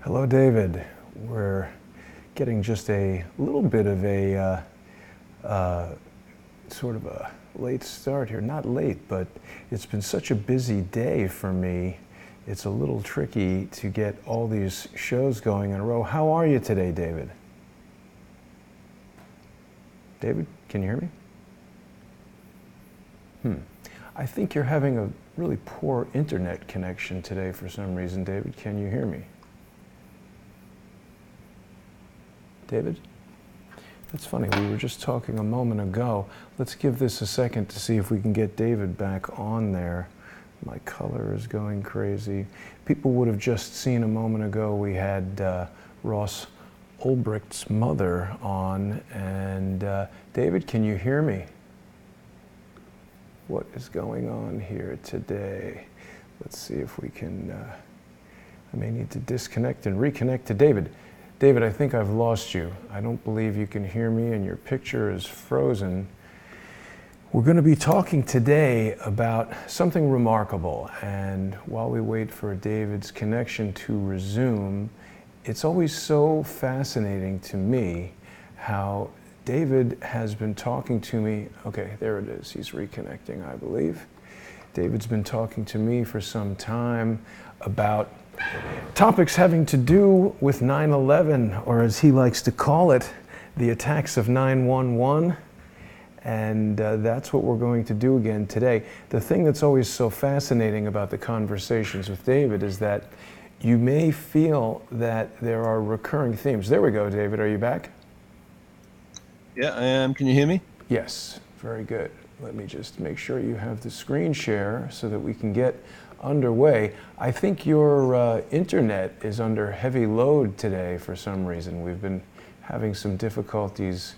Hello, David. We're getting just a little bit of a sort of a late start here. Not late, but it's been such a busy day for me. It's a little tricky to get all these shows going in a row. How are you today, David? David, can you hear me? I think you're having a really poor internet connection today for some reason. David, can you hear me? David? That's funny, we were just talking a moment ago. Let's give this a second to see if we can get David back on there. My color is going crazy. People would have just seen a moment ago we had Ross Ulbricht's mother on, and David, can you hear me? What is going on here today? Let's see if we can, I may need to disconnect and reconnect to David. David, I think I've lost you. I don't believe you can hear me and your picture is frozen. We're going to be talking today about something remarkable, and while we wait for David's connection to resume, it's always so fascinating to me how David has been talking to me. Okay, there it is. He's reconnecting, I believe. David's been talking to me for some time about topics having to do with 9/11, or as he likes to call it, the attacks of 9/11. And that's what we're going to do again today. The thing that's always so fascinating about the conversations with David is that you may feel that there are recurring themes. There we go, David. Are you back? Yeah, I am. Can you hear me? Yes, very good. Let me just make sure you have the screen share so that we can get underway. I think your internet is under heavy load today for some reason. We've been having some difficulties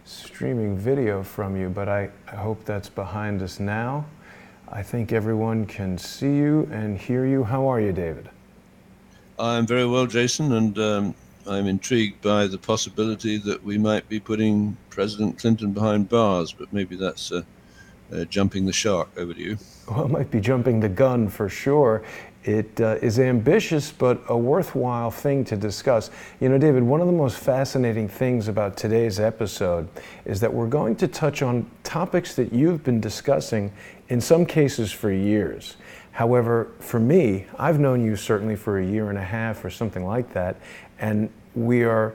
streaming video from you, but I hope that's behind us now. I think everyone can see you and hear you. How are you, David? I'm very well, Jason, and I'm intrigued by the possibility that we might be putting President Clinton behind bars, but maybe that's jumping the shark. Over to you. Well, it might be jumping the gun for sure. It is ambitious, but a worthwhile thing to discuss. You know, David, one of the most fascinating things about today's episode is that we're going to touch on topics that you've been discussing in some cases for years. However, for me, I've known you certainly for a year and a half or something like that, and we are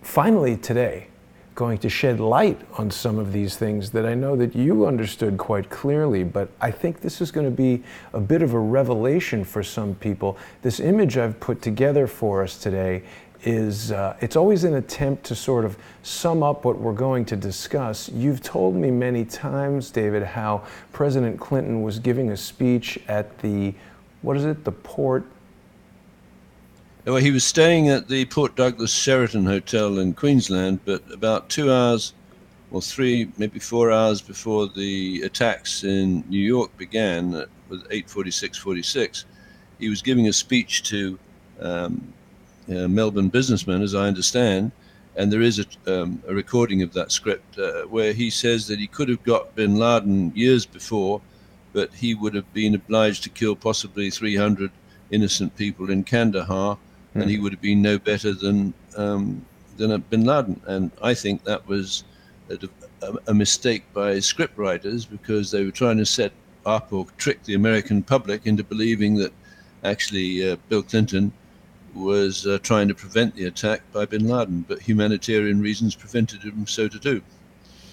finally today going to shed light on some of these things that I know that you understood quite clearly, but I think this is going to be a bit of a revelation for some people. This image I've put together for us today is, it's always an attempt to sort of sum up what we're going to discuss. You've told me many times, David, how President Clinton was giving a speech at the, what is it, the Port? Well, he was staying at the Port Douglas Sheraton Hotel in Queensland, but about 2 hours or 3, maybe 4 hours before the attacks in New York began with 8:46, he was giving a speech to Melbourne businessmen, as I understand, and there is a recording of that script where he says that he could have got Bin Laden years before, but he would have been obliged to kill possibly 300 innocent people in Kandahar, and he would have been no better than a Bin Laden. And I think that was a mistake by script writers, because they were trying to set up or trick the American public into believing that actually Bill Clinton was trying to prevent the attack by Bin Laden, but humanitarian reasons prevented him so to do.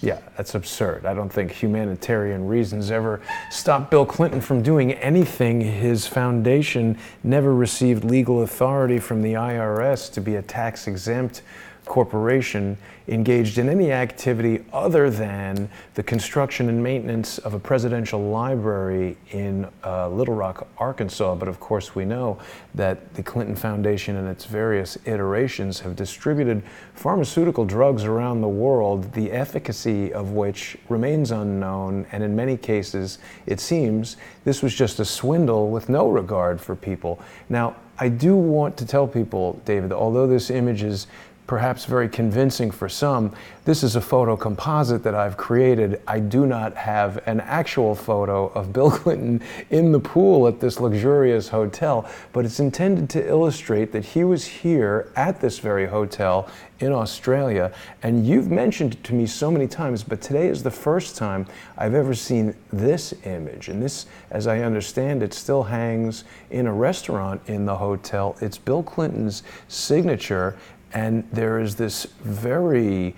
Yeah, that's absurd. I don't think humanitarian reasons ever stopped Bill Clinton from doing anything. His foundation never received legal authority from the IRS to be a tax-exempt corporation engaged in any activity other than the construction and maintenance of a presidential library in Little Rock, Arkansas. But of course we know that the Clinton Foundation and its various iterations have distributed pharmaceutical drugs around the world, the efficacy of which remains unknown, and in many cases it seems this was just a swindle with no regard for people. Now, I do want to tell people, David, although this image is perhaps very convincing for some. This is a photo composite that I've created. I do not have an actual photo of Bill Clinton in the pool at this luxurious hotel, but it's intended to illustrate that he was here at this very hotel in Australia. And you've mentioned it to me so many times, but today is the first time I've ever seen this image. And this, as I understand it, still hangs in a restaurant in the hotel. It's Bill Clinton's signature, and there is this very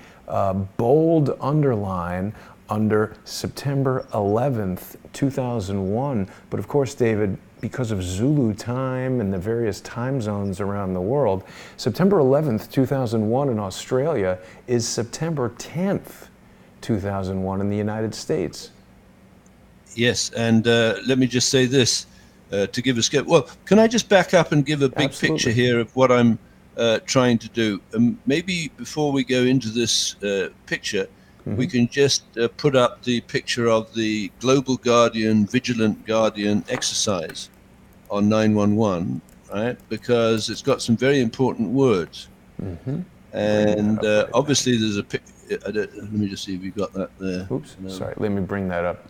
bold underline under September 11th, 2001. But of course, David, because of Zulu time and the various time zones around the world, September 11th, 2001 in Australia is September 10th, 2001 in the United States. Yes, and let me just say this to give a scope. Well, can I just back up and give a big Absolutely. picture here of what I'm trying to do? Maybe before we go into this picture, we can just put up the picture of the Global Guardian, Vigilant Guardian exercise on 911, right? Because it's got some very important words. And obviously there's a let me just see if you've got that there. Oops, sorry, let me bring that up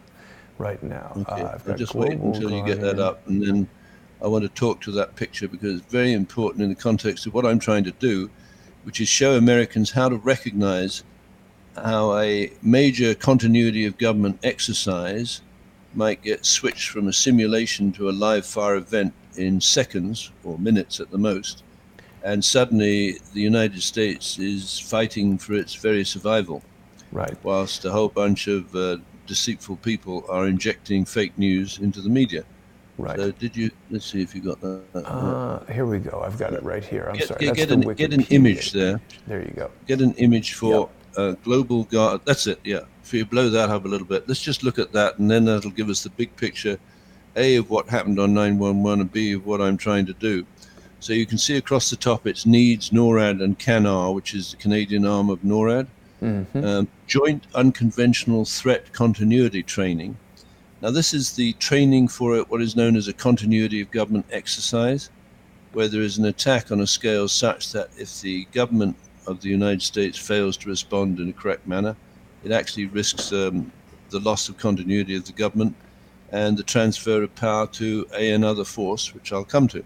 right now. Okay, I've got just wait until you get that up, and then I want to talk to that picture because it's very important in the context of what I'm trying to do, which is show Americans how to recognize how a major continuity of government exercise might get switched from a simulation to a live fire event in seconds or minutes at the most. And suddenly the United States is fighting for its very survival. Right. Whilst a whole bunch of deceitful people are injecting fake news into the media. Right. So did you, let's see if you got that. Here we go. I've got it right here. I'm sorry. Get an image there. There you go. Get an image for Global Guard. That's it, yeah. If you blow that up a little bit, let's just look at that, and then that'll give us the big picture, A, of what happened on 911, and B, of what I'm trying to do. So you can see across the top, it's NEADS, NORAD, and CANAR, which is the Canadian arm of NORAD. Joint Unconventional Threat Continuity Training. Now, this is the training for what is known as a continuity of government exercise, where there is an attack on a scale such that if the government of the United States fails to respond in a correct manner, it actually risks the loss of continuity of the government and the transfer of power to another force, which I'll come to.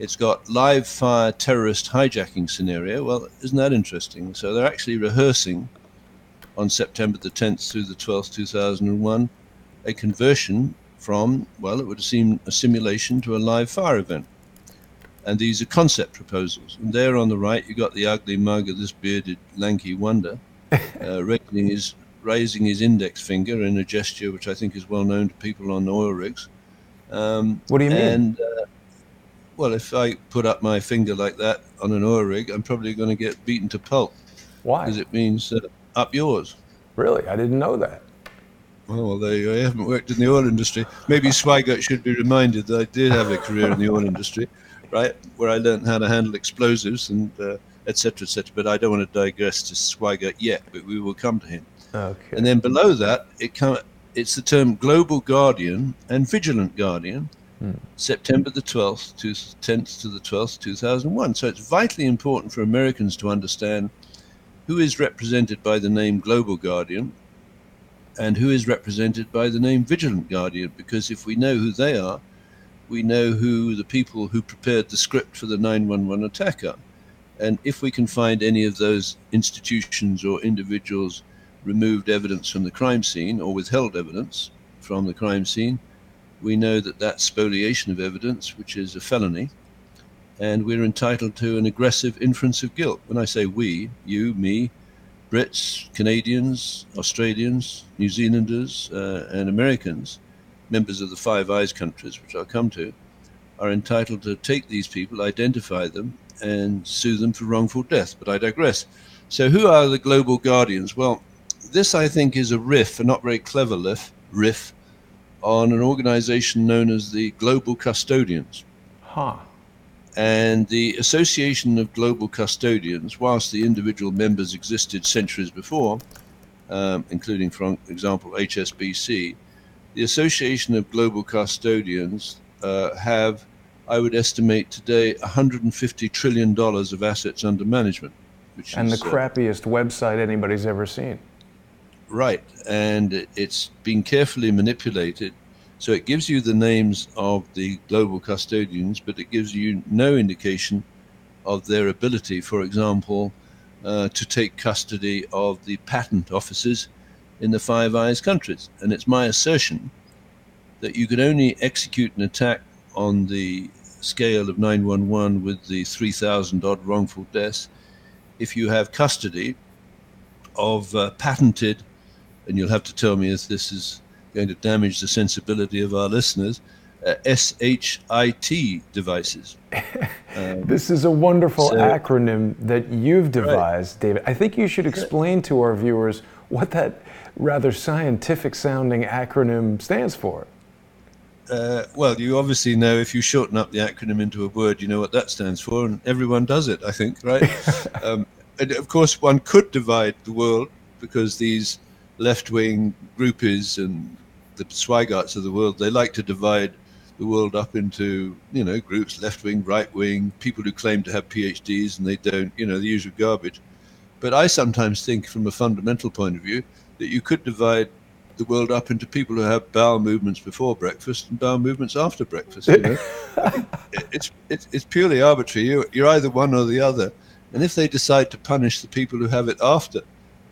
It's got live fire terrorist hijacking scenario. Well, isn't that interesting? So they're actually rehearsing on September the 10th through the 12th, 2001, a conversion from, well, it would seem a simulation to a live fire event. And these are concept proposals. And there on the right, you got the ugly mug of this bearded, lanky wonder, raising his index finger in a gesture which I think is well known to people on oil rigs. What do you mean? And, well, if I put up my finger like that on an oil rig, I'm probably going to get beaten to pulp. Why? Because it means up yours. Really? I didn't know that. Well, there you go. I haven't worked in the oil industry. Maybe Swigert should be reminded that I did have a career in the oil industry, right, where I learned how to handle explosives and et cetera, but I don't want to digress to Swigert yet, but we will come to him. Okay. And then below that, it's the term Global Guardian and Vigilant Guardian, September the 12th to 10th to the 12th, 2001. So it's vitally important for Americans to understand who is represented by the name Global Guardian and who is represented by the name Vigilant Guardian, because if we know who they are, we know who the people who prepared the script for the 911 attack are. And if we can find any of those institutions or individuals removed evidence from the crime scene or withheld evidence from the crime scene, we know that that's spoliation of evidence, which is a felony, and we're entitled to an aggressive inference of guilt. When I say we, you, me, Brits, Canadians, Australians, New Zealanders, and Americans, members of the Five Eyes countries, which I'll come to, are entitled to take these people, identify them, and sue them for wrongful death. But I digress. So who are the Global Guardians? Well, this, I think, is a riff, a not very clever riff, on an organization known as the Global Custodians. And the Association of Global Custodians, whilst the individual members existed centuries before, including, for example, HSBC, the Association of Global Custodians have, I would estimate today, $150 trillion of assets under management. which And is the crappiest website anybody's ever seen. right, and it's been carefully manipulated. So it gives you the names of the global custodians, but it gives you no indication of their ability, for example, to take custody of the patent offices in the Five Eyes countries. And it's my assertion that you could only execute an attack on the scale of 911 with the 3,000 odd wrongful deaths if you have custody of patented, and you'll have to tell me if this is going to damage the sensibility of our listeners, S.H.I.T devices. This is a wonderful acronym that you've devised, right. David. I think you should explain to our viewers what that rather scientific-sounding acronym stands for. Well, you obviously know, if you shorten up the acronym into a word, you know what that stands for, and everyone does it, I think, right? And of course, one could divide the world, because these left-wing groupies and the Sweigarts of the world, they like to divide the world up into, groups, left-wing, right-wing, people who claim to have PhDs and they don't, the usual garbage. But I sometimes think, from a fundamental point of view, that you could divide the world up into people who have bowel movements before breakfast and bowel movements after breakfast. I think it's purely arbitrary. You're either one or the other. And if they decide to punish the people who have it after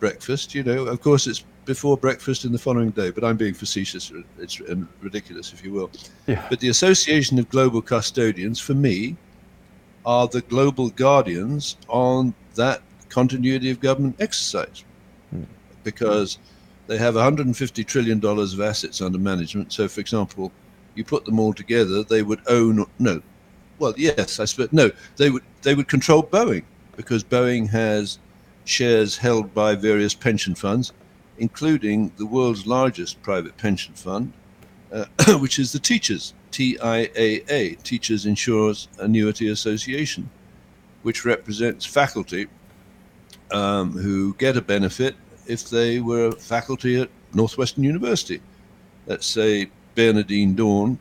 breakfast, of course it's before breakfast in the following day. But I'm being facetious. It's ridiculous, if you will. Yeah. But the Association of Global Custodians, for me, are the global guardians on that continuity of government exercise, because they have $150 trillion of assets under management. So, for example, you put them all together, they would own, they would control Boeing, because Boeing has shares held by various pension funds, including the world's largest private pension fund, which is the Teachers, TIAA, Teachers Insurers Annuity Association, which represents faculty who get a benefit if they were faculty at Northwestern University. Let's say Bernardine Dawn,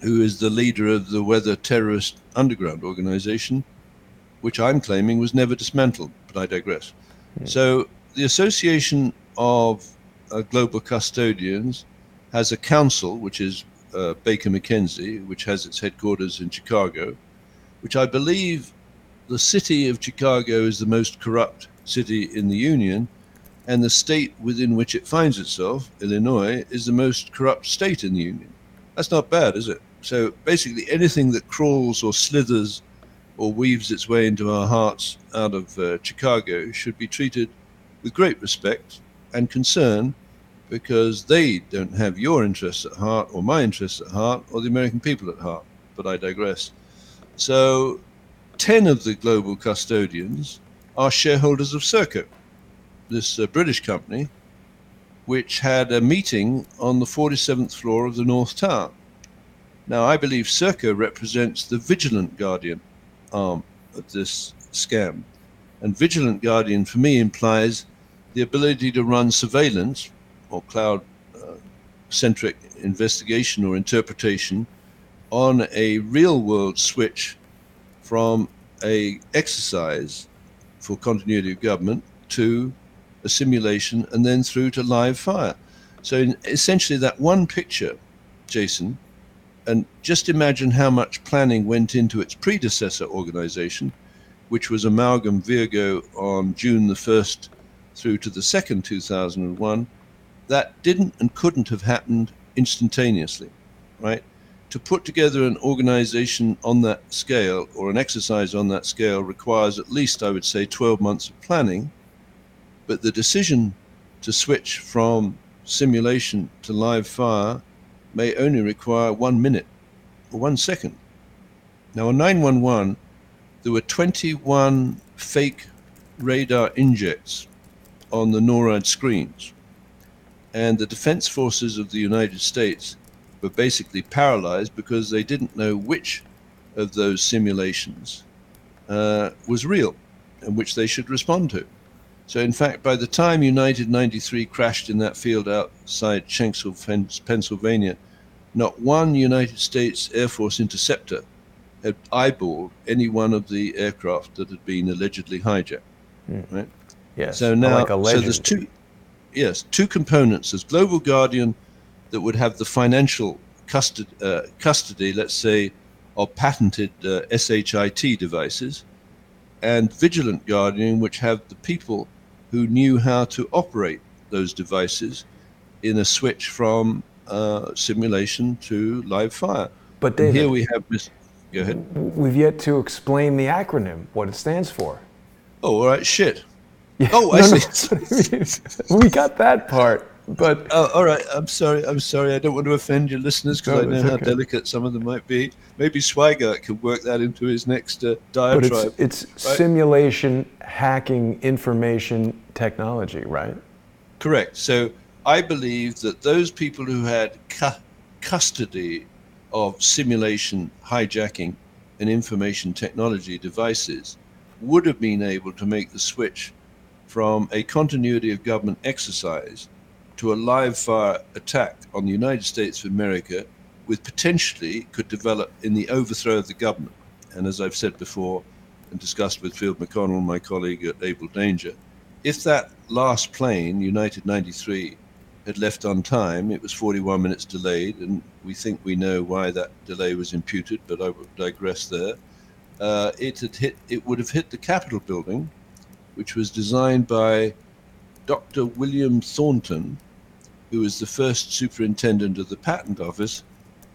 who is the leader of the Weather Terrorist Underground Organization, which I'm claiming was never dismantled, but I digress. So the Association of Global Custodians has a council, which is Baker McKenzie, which has its headquarters in Chicago, which I believe the city of Chicago is the most corrupt city in the Union, and the state within which it finds itself, Illinois, is the most corrupt state in the Union. That's not bad, is it? So basically anything that crawls or slithers or weaves its way into our hearts out of Chicago should be treated with great respect and concern, because they don't have your interests at heart, or my interests at heart, or the American people at heart. But I digress. So 10 of the global custodians are shareholders of Serco, this British company, which had a meeting on the 47th floor of the North Tower. Now, I believe Serco represents the vigilant guardian arm of this scam. And vigilant guardian, for me, implies the ability to run surveillance or cloud-centric investigation or interpretation on a real-world switch from a exercise for continuity of government to a simulation, and then through to live fire. So essentially that one picture, Jason, and just imagine how much planning went into its predecessor organization, which was Amalgam Virgo on June the 1st through to the 2nd, 2001, that didn't and couldn't have happened instantaneously, right? To put together an organization on that scale, or an exercise on that scale, requires at least, I would say, 12 months of planning. But the decision to switch from simulation to live fire may only require 1 minute or 1 second. Now, on 911, there were 21 fake radar injects on the NORAD screens. And the defense forces of the United States were basically paralyzed because they didn't know which of those simulations was real and which they should respond to. So in fact, by the time United 93 crashed in that field outside Shanksville, Pennsylvania, not one United States Air Force interceptor had eyeballed any one of the aircraft that had been allegedly hijacked. right? Yes. So now, Like a legend. so there's two components. There's Global Guardian that would have the financial custody, let's say, of patented S.H.I.T devices, and Vigilant Guardian, which have the people who knew how to operate those devices in a switch from simulation to live fire. But And here David, we have this. Go ahead. we've yet to explain the acronym, what it stands for. Oh, all right, shit. Yeah, Oh, I no, see. we got that part, but Oh, all right. I'm sorry. I don't want to offend your listeners because No, I know that's how okay. delicate some of them might be. Maybe Swigert could work that into his next but diatribe. it's Right? simulation, hacking, information technology, right? Correct. So I believe that those people who had custody of simulation, hijacking, and information technology devices would have been able to make the switch from a continuity of government exercise to a live fire attack on the United States of America, with potentially could develop in the overthrow of the government. And as I've said before and discussed with Field McConnell, my colleague at Able Danger, if that last plane, United 93, had left on time, it was 41 minutes delayed, and we think we know why that delay was imputed, but I would digress there. It would have hit the Capitol building, which was designed by Dr. William Thornton, who was the first superintendent of the Patent Office,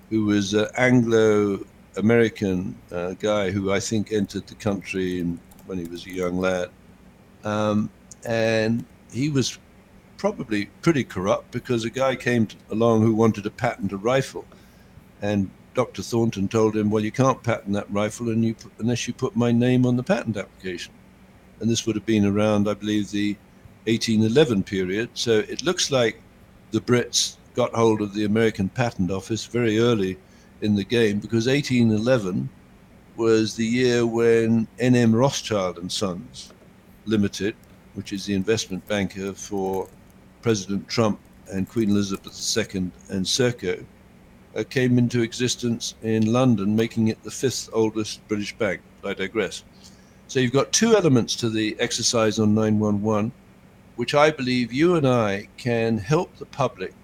who was an Anglo-American guy who I think entered the country when he was a young lad. And he was probably pretty corrupt because a guy came along who wanted to patent a rifle. And Dr. Thornton told him, well, you can't patent that rifle unless you put my name on the patent application. And this would have been around, I believe, the 1811 period. So it looks like the Brits got hold of the American Patent Office very early in the game, because 1811 was the year when N.M. Rothschild and Sons Limited, which is the investment banker for President Trump and Queen Elizabeth II and Serco, came into existence in London, making it the fifth oldest British bank. I digress. So you've got two elements to the exercise on 911, which I believe you and I can help the public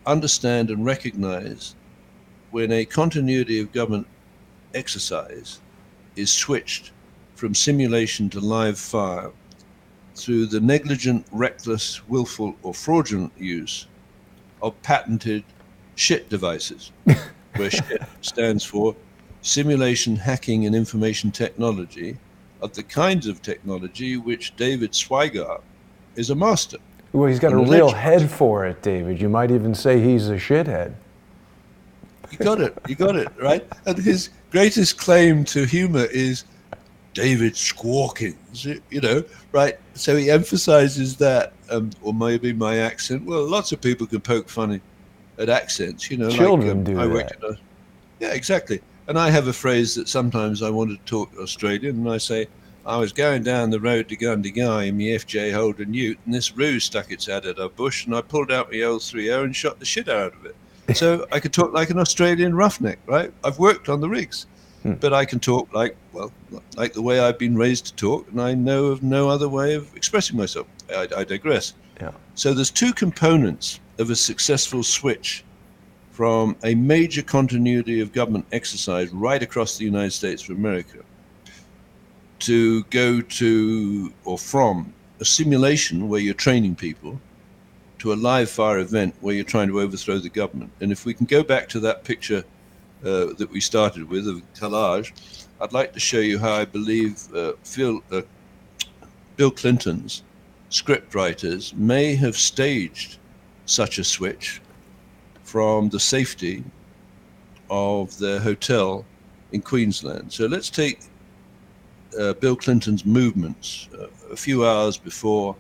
understand and recognize when a continuity of government exercise is switched from simulation to live fire through the negligent, reckless, willful, or fraudulent use of patented S.H.I.T devices, where S.H.I.T stands for Simulation, Hacking, and Information Technology, of the kinds of technology which David Swigert is a master. Well, he's got a real head for it, David. You might even say he's a shithead. You got it, right? And his greatest claim to humor is David Squawkins, right? So he emphasizes that, or maybe my accent. Well, lots of people can poke fun at accents, Children do that. Yeah, exactly. And I have a phrase that sometimes I want to talk Australian, and I say, I was going down the road to Gundagai in my FJ Holden Ute, and this roo stuck its head at a bush, and I pulled out my old 3.0 and shot the shit out of it. So I could talk like an Australian roughneck, right? I've worked on the rigs, but I can talk like the way I've been raised to talk, and I know of no other way of expressing myself. I digress. Yeah. So there's two components of a successful switch from a major continuity of government exercise right across the United States of America to go to, or from, a simulation where you're training people to a live fire event where you're trying to overthrow the government. And if we can go back to that picture that we started with, of collage, I'd like to show you how I believe Bill Clinton's script writers may have staged such a switch from the safety of their hotel in Queensland. So let's take Bill Clinton's movements a few hours before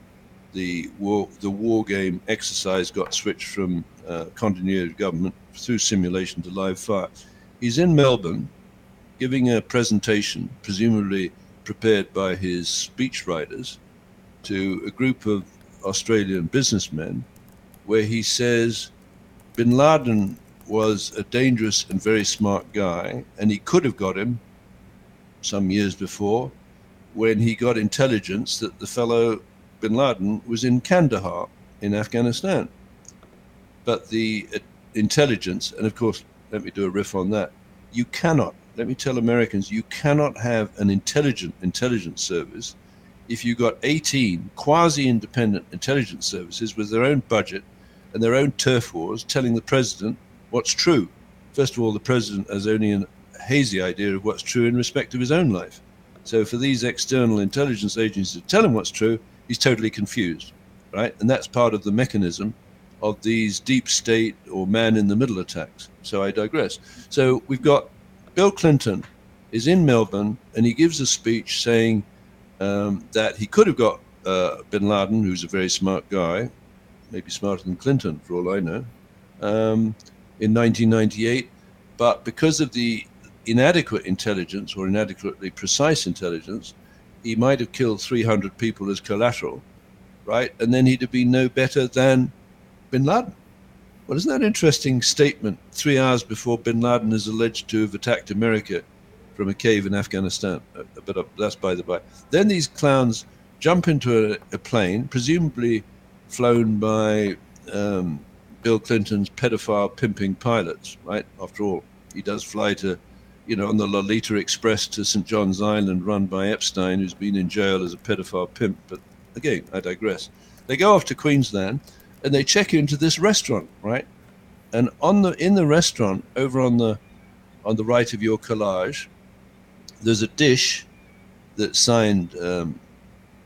the war game exercise got switched from continuity of government through simulation to live fire. He's in Melbourne giving a presentation, presumably prepared by his speechwriters, to a group of Australian businessmen, where he says Bin Laden was a dangerous and very smart guy, and he could have got him some years before when he got intelligence that the fellow Bin Laden was in Kandahar in Afghanistan. But the intelligence, and of course, let me do a riff on that, you cannot, let me tell Americans, you cannot have an intelligent intelligence service if you've got 18 quasi-independent intelligence services with their own budget and their own turf wars telling the president what's true. First of all, the president has only a hazy idea of what's true in respect of his own life. So for these external intelligence agencies to tell him what's true, he's totally confused, right? And that's part of the mechanism of these deep state or man-in-the-middle attacks. So I digress. So we've got Bill Clinton is in Melbourne, and he gives a speech saying that he could have got Bin Laden, who's a very smart guy, maybe smarter than Clinton for all I know, in 1998. But because of the inadequate intelligence or inadequately precise intelligence, he might have killed 300 people as collateral, right? And then he'd have been no better than Bin Laden. Well, isn't that an interesting statement 3 hours before Bin Laden is alleged to have attacked America from a cave in Afghanistan? But that's by the by. Then these clowns jump into a plane, presumably flown by Bill Clinton's pedophile pimping pilots, right? After all, he does fly to, on the Lolita Express to St. John's Island, run by Epstein, who's been in jail as a pedophile pimp. But again, I digress. They go off to Queensland, and they check into this restaurant, right? And in the restaurant, over on the right of your collage, there's a dish that's signed.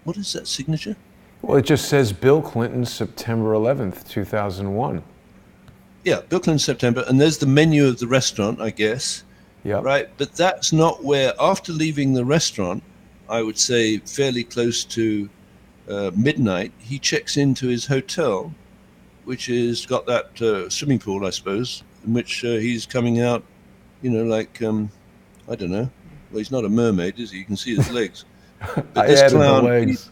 What is that signature? Well, it just says Bill Clinton, September 11th, 2001. Yeah, Bill Clinton, September, and there's the menu of the restaurant, I guess. Yeah. Right, but that's not where. After leaving the restaurant, I would say fairly close to midnight, he checks into his hotel, which is got that swimming pool, I suppose, in which he's coming out, like I don't know. Well, he's not a mermaid, is he? You can see his legs. But I this added clown, the legs.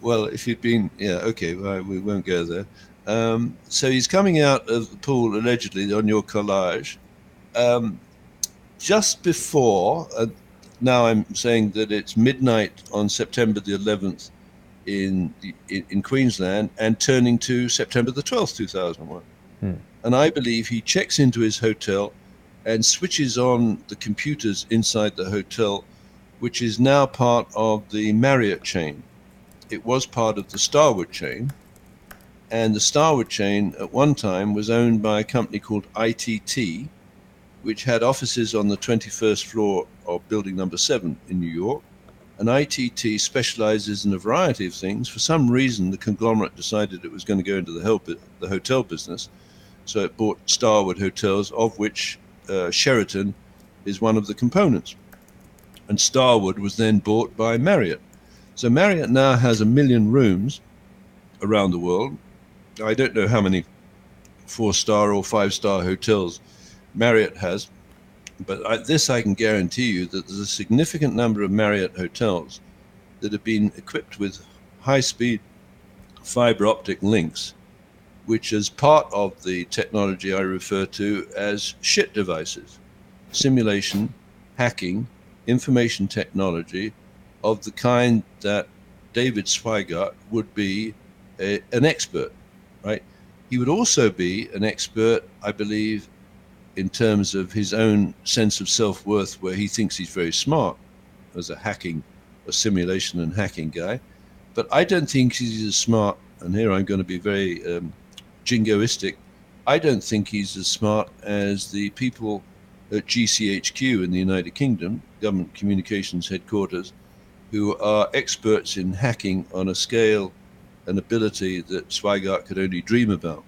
well, if you'd been, yeah, okay, well, we won't go there. So he's coming out of the pool, allegedly, on your collage, just before, now I'm saying that it's midnight on September the 11th in Queensland, and turning to September the 12th, 2001. And I believe he checks into his hotel and switches on the computers inside the hotel, which is now part of the Marriott chain. It was part of the Starwood chain. And the Starwood chain at one time was owned by a company called ITT, which had offices on the 21st floor of building number 7 in New York. And ITT specializes in a variety of things. For some reason, the conglomerate decided it was going to go into the hotel business. So it bought Starwood Hotels, of which Sheraton is one of the components. And Starwood was then bought by Marriott. So Marriott now has 1 million rooms around the world. I don't know how many 4-star or 5-star hotels Marriott has, but this I can guarantee you that there's a significant number of Marriott hotels that have been equipped with high-speed fiber optic links, which is part of the technology I refer to as S.H.I.T devices, simulation, hacking, information technology of the kind that David Swigart would be an expert, right? He would also be an expert, I believe, in terms of his own sense of self-worth, where he thinks he's very smart as a simulation and hacking guy. But I don't think he's as smart, and here I'm going to be very jingoistic, I don't think he's as smart as the people at GCHQ in the United Kingdom, Government Communications Headquarters, who are experts in hacking on a scale and ability that Swigart could only dream about.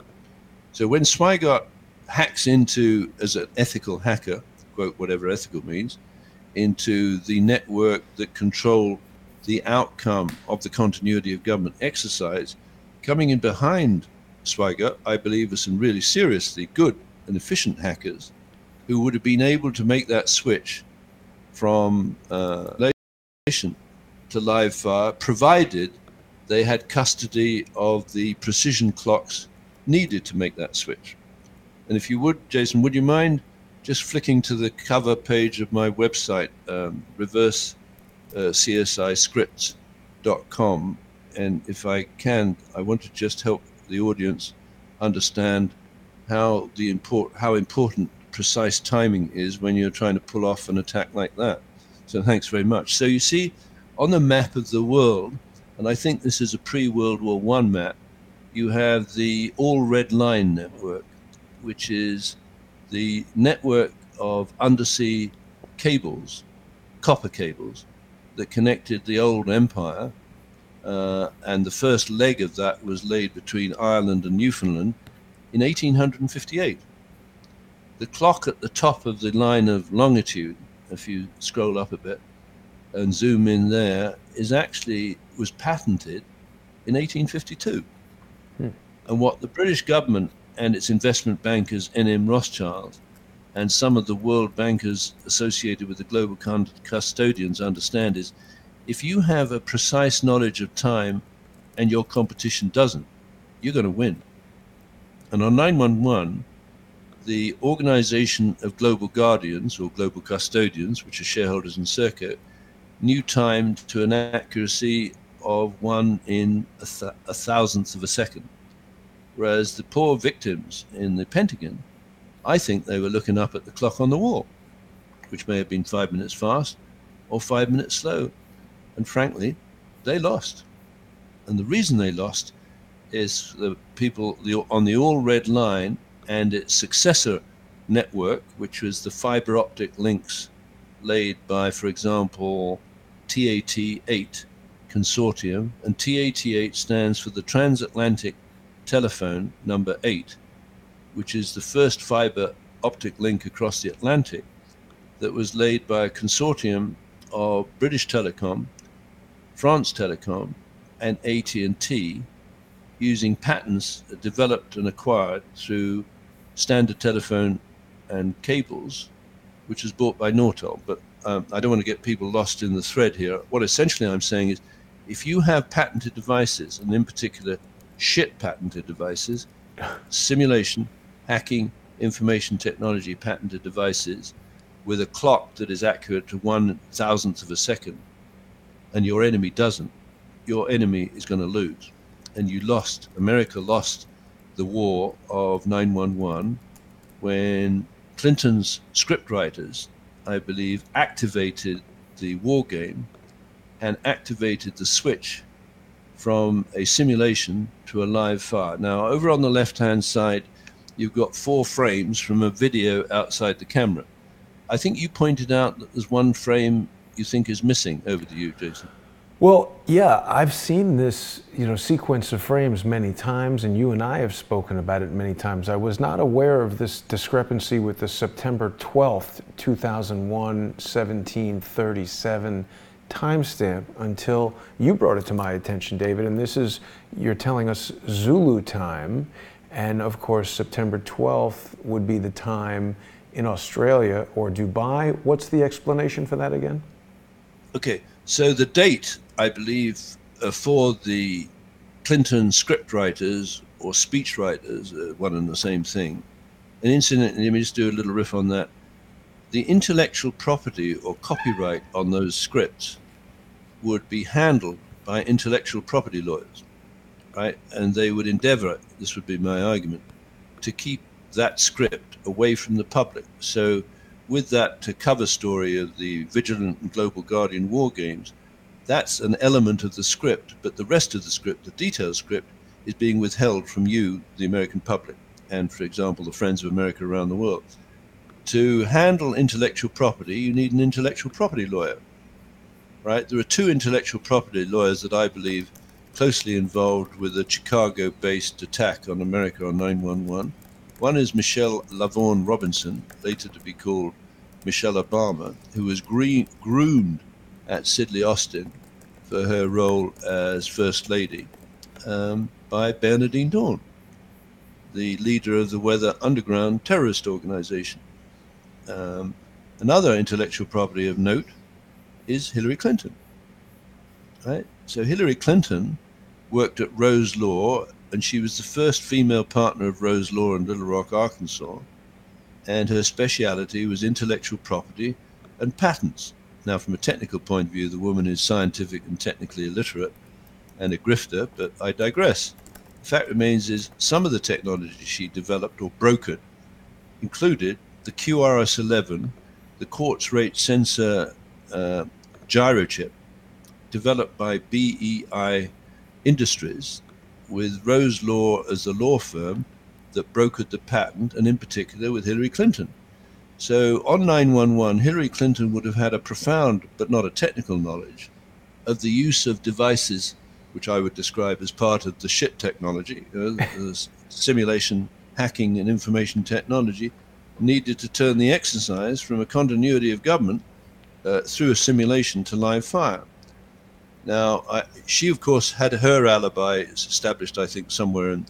So when Swigart hacks into, as an ethical hacker, quote, whatever ethical means, into the network that control the outcome of the continuity of government exercise, coming in behind Swigart, I believe, are some really seriously good and efficient hackers who would have been able to make that switch from to live fire, provided they had custody of the precision clocks needed to make that switch. And if you would, Jason, would you mind just flicking to the cover page of my website, reverse csiscripts.com. And if I can, I want to just help the audience understand how important precise timing is when you're trying to pull off an attack like that. So thanks very much. So you see on the map of the world, and I think this is a pre-World War I map, you have the All Red Line network, which is the network of undersea cables, copper cables, that connected the old empire. And the first leg of that was laid between Ireland and Newfoundland in 1858. The clock at the top of the line of longitude, if you scroll up a bit and zoom in there, was patented in 1852. And what the British government and its investment bankers, N.M. Rothschild, and some of the world bankers associated with the global custodians understand is, if you have a precise knowledge of time and your competition doesn't, you're going to win. And on 911, the Organization of Global Guardians, or Global Custodians, which are shareholders in Serco, knew time to an accuracy of 1 in a thousandth of a second. Whereas the poor victims in the Pentagon, I think they were looking up at the clock on the wall, which may have been 5 minutes fast or 5 minutes slow. And frankly, they lost. And the reason they lost is the people on the All Red Line and its successor network, which was the fiber optic links laid by, for example, TAT-8 consortium. And TAT-8 stands for the Transatlantic Telephone number 8, which is the first fiber optic link across the Atlantic that was laid by a consortium of British Telecom, France Telecom, and AT&T, using patents developed and acquired through standard telephone and cables, which was bought by Nortel. But I don't want to get people lost in the thread here. What essentially I'm saying is, if you have patented devices, and in particular S.H.I.T patented devices, simulation, hacking, information technology patented devices, with a clock that is accurate to 1,000th of a second, and your enemy doesn't, your enemy is going to lose. And America lost the war of 911 when Clinton's scriptwriters, I believe, activated the war game and activated the switch from a simulation to a live fire. Now, over on the left-hand side, you've got 4 frames from a video outside the camera. I think you pointed out that there's one frame you think is missing. Over to you, Jason. Well, yeah, I've seen this, sequence of frames many times, and you and I have spoken about it many times. I was not aware of this discrepancy with the September 12th, 2001, 1737 timestamp until you brought it to my attention, David. And you're telling us Zulu time, and of course September 12th would be the time in Australia or Dubai. What's the explanation for that again? Okay, so the date, I believe, for the Clinton scriptwriters or speechwriters, one and the same thing. And incidentally, let me just do a little riff on that. The intellectual property or copyright on those scripts would be handled by intellectual property lawyers, right? And they would endeavor, this would be my argument, to keep that script away from the public. So with that cover story of the Vigilant and Global Guardian war games, that's an element of the script, but the rest of the script, the detailed script, is being withheld from you, the American public, and, for example, the Friends of America around the world. To handle intellectual property, you need an intellectual property lawyer, right? There are 2 intellectual property lawyers that I believe closely involved with a Chicago-based attack on America on 911. One is Michelle LaVaughn Robinson, later to be called Michelle Obama, who was groomed at Sidley Austin for her role as First Lady by Bernardine Dawn, the leader of the Weather Underground terrorist organization. Another intellectual property of note is Hillary Clinton, right? So Hillary Clinton worked at Rose Law, and she was the first female partner of Rose Law in Little Rock, Arkansas. and her speciality was intellectual property and patents. Now, from a technical point of view, the woman is scientific and technically illiterate and a grifter, but I digress. The fact remains is some of the technology she developed or brokered included the QRS-11, the quartz rate sensor gyrochip, developed by BEI Industries, with Rose Law as the law firm that brokered the patent, and in particular with Hillary Clinton. So on 911, Hillary Clinton would have had a profound, but not a technical knowledge, of the use of devices which I would describe as part of the S.H.I.T technology, simulation, hacking, and information technology, needed to turn the exercise from a continuity of government through a simulation to live fire. Now, she, of course, had her alibi established, I think, somewhere in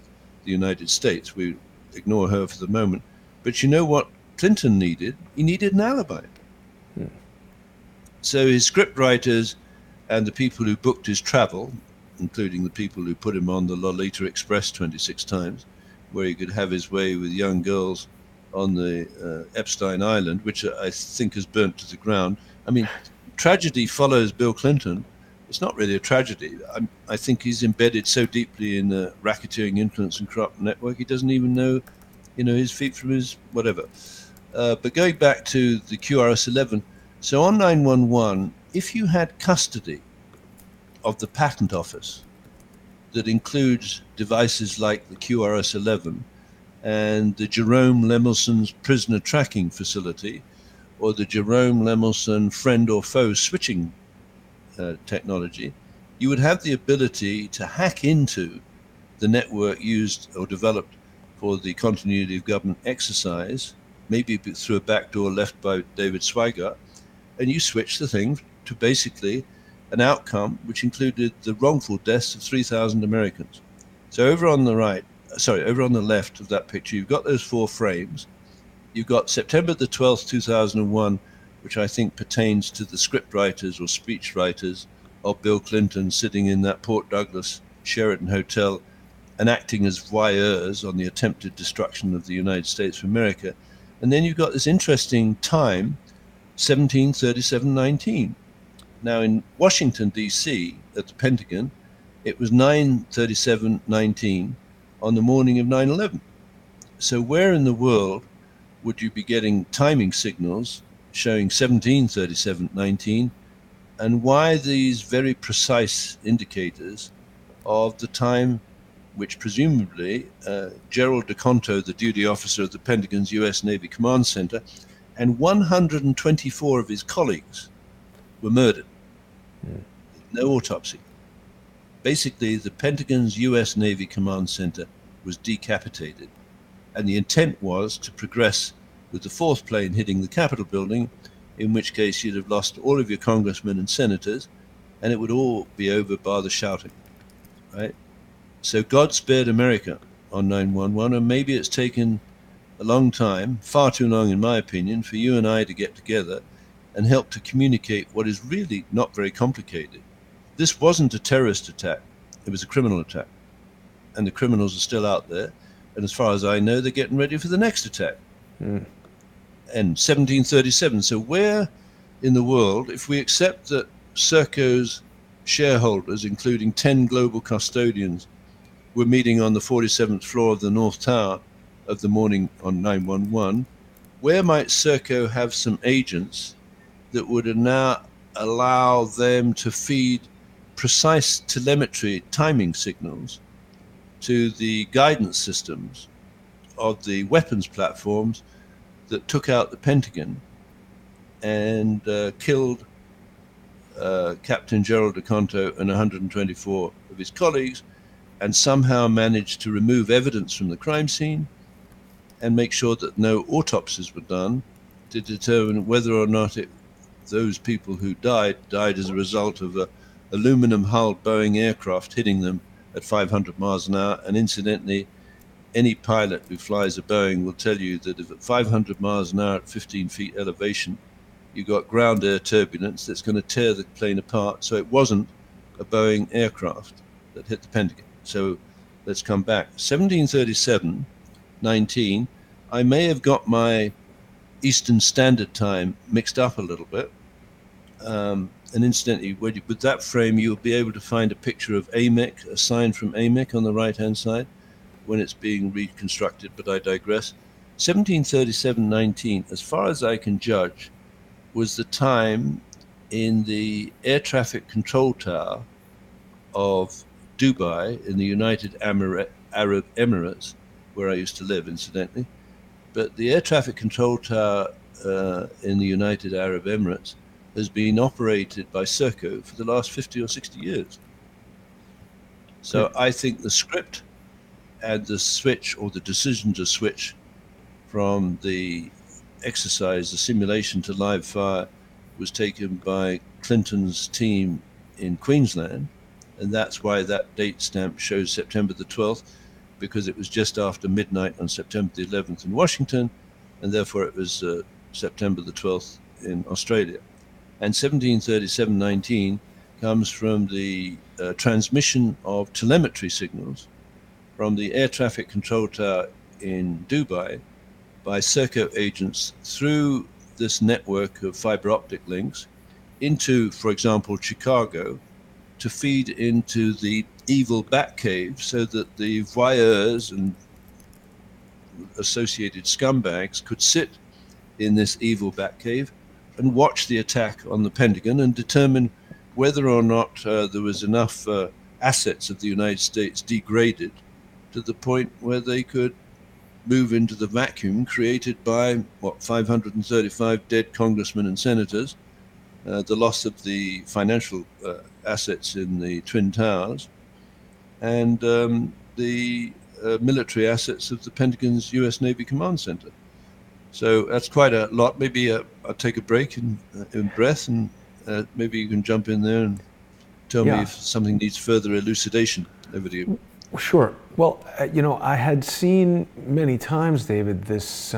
the United States. We ignore her for the moment. But you know what Clinton needed? He needed an alibi. So his scriptwriters and the people who booked his travel, including the people who put him on the Lolita Express 26 times, where he could have his way with young girls on the Epstein Island, which I think has burnt to the ground. I mean, tragedy follows Bill Clinton. It's not really a tragedy. I think he's embedded so deeply in the racketeering influence and corrupt network, he doesn't even know, his feet from his whatever. But going back to the QRS-11, so on 911, if you had custody of the patent office that includes devices like the QRS-11 and the Jerome Lemelson's prisoner tracking facility, or the Jerome Lemelson friend or foe switching technology, you would have the ability to hack into the network used or developed for the continuity of government exercise, maybe through a backdoor left by David Swigart, and you switch the thing to basically an outcome which included the wrongful deaths of 3,000 Americans. So over on the left of that picture, you've got those four frames. You've got September the 12th, 2001, which I think pertains to the scriptwriters or speechwriters of Bill Clinton sitting in that Port Douglas Sheraton Hotel and acting as voyeurs on the attempted destruction of the United States of America. And then you've got this interesting time, 1737-19. Now in Washington, D.C., at the Pentagon, it was 9:37:19 on the morning of 9/11. So where in the world would you be getting timing signals showing 17:37:19, and why these very precise indicators of the time which presumably Gerald DeConto, the duty officer of the Pentagon's U.S. Navy Command Center, and 124 of his colleagues were murdered. No autopsy. Basically, the Pentagon's U.S. Navy Command Center was decapitated, and the intent was to progress with the fourth plane hitting the Capitol building, in which case you'd have lost all of your congressmen and senators, and it would all be over by the shouting, right? So God spared America on 9/11, and maybe it's taken a long time, far too long in my opinion, for you and I to get together and help to communicate what is really not very complicated. This wasn't a terrorist attack, it was a criminal attack. And the criminals are still out there, and as far as I know, they're getting ready for the next attack. And 1737. So where in the world, if we accept that Serco's shareholders, including 10 global custodians, were meeting on the 47th floor of the North Tower of the morning on 9/11, where might Serco have some agents that would now allow them to feed precise telemetry timing signals to the guidance systems of the weapons platforms that took out the Pentagon and killed Captain Gerald DeConto and 124 of his colleagues, and somehow managed to remove evidence from the crime scene and make sure that no autopsies were done to determine whether or not those people who died as a result of a aluminum-hulled Boeing aircraft hitting them at 500 miles an hour. And incidentally, any pilot who flies a Boeing will tell you that if at 500 miles an hour at 15 feet elevation, you've got ground air turbulence that's going to tear the plane apart. So it wasn't a Boeing aircraft that hit the Pentagon. So let's come back. 1737, 19, I may have got my Eastern Standard Time mixed up a little bit. And incidentally, with that frame, you'll be able to find a picture of AMEC, a sign from AMEC on the right-hand side when it's being reconstructed, but I digress. 1737-19, as far as I can judge, was the time in the air traffic control tower of Dubai in the United Arab Emirates, where I used to live, incidentally. But the air traffic control tower in the United Arab Emirates has been operated by Serco for the last 50 or 60 years. So I think the script and the switch, or the decision to switch from the exercise, the simulation, to live fire was taken by Clinton's team in Queensland. And that's why that date stamp shows September the 12th, because it was just after midnight on September the 11th in Washington, and therefore it was September the 12th in Australia. And 1737-19 comes from the transmission of telemetry signals from the air traffic control tower in Dubai by Serco agents through this network of fiber optic links into, for example, Chicago, to feed into the evil Batcave, so that the voyeurs and associated scumbags could sit in this evil Batcave and watch the attack on the Pentagon and determine whether or not there was enough assets of the United States degraded to the point where they could move into the vacuum created by, 535 dead congressmen and senators, the loss of the financial assets in the Twin Towers, and the military assets of the Pentagon's U.S. Navy Command Center. So that's quite a lot. Maybe I'll take a break in breath, and maybe you can jump in there and tell me if something needs further elucidation. Over to you. Sure. Well, I had seen many times, David, this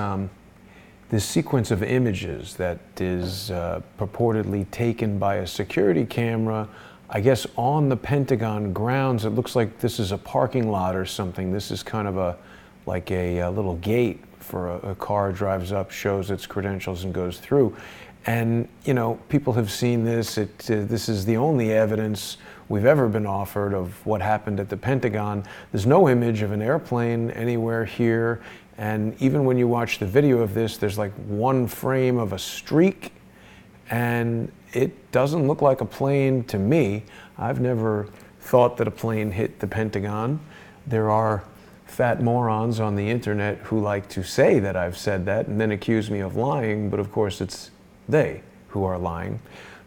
sequence of images that is purportedly taken by a security camera, I guess, on the Pentagon grounds. It looks like this is a parking lot or something. This is kind of like a little gate for a car drives up, shows its credentials, and goes through. And, people have seen this. This is the only evidence we've ever been offered of what happened at the Pentagon. There's no image of an airplane anywhere here. And even when you watch the video of this, there's like one frame of a streak, and it doesn't look like a plane to me. I've never thought that a plane hit the Pentagon. There are fat morons on the internet who like to say that I've said that and then accuse me of lying, but of course it's they who are lying.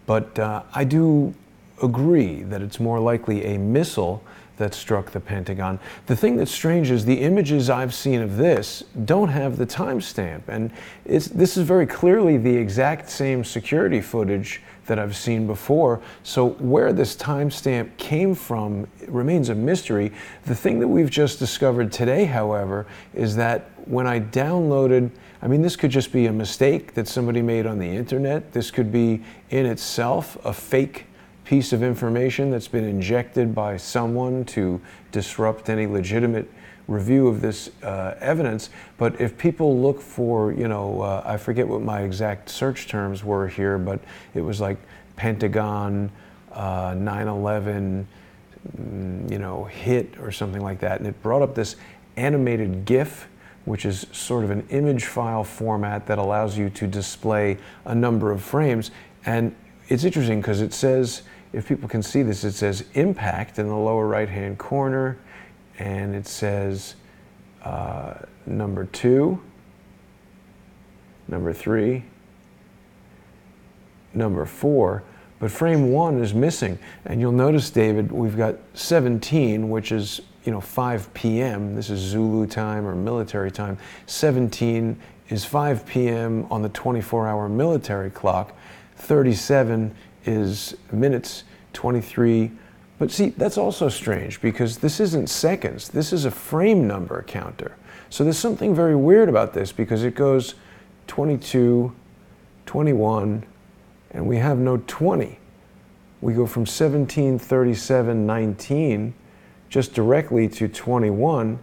But I do agree that it's more likely a missile that struck the Pentagon. The thing that's strange is the images I've seen of this don't have the timestamp, and this is very clearly the exact same security footage that I've seen before. So where this timestamp came from remains a mystery. The thing that we've just discovered today, however, is that when I downloaded, this could just be a mistake that somebody made on the internet. This could be in itself a fake piece of information that's been injected by someone to disrupt any legitimate review of this evidence. But if people look for, I forget what my exact search terms were here, but it was like Pentagon, 9/11, hit or something like that. And it brought up this animated GIF, which is sort of an image file format that allows you to display a number of frames. And it's interesting because it says, if people can see this, it says impact in the lower right-hand corner, and it says number 2, number 3, number 4, but frame 1 is missing. And you'll notice, David, we've got 17, which is 5 p.m. This is Zulu time or military time. 17 is 5 p.m. on the 24-hour military clock. 37 is minutes, 23. But see, that's also strange because this isn't seconds. This is a frame number counter. So there's something very weird about this because it goes 22, 21, and we have no 20. We go from 17, 37, 19 just directly to 21,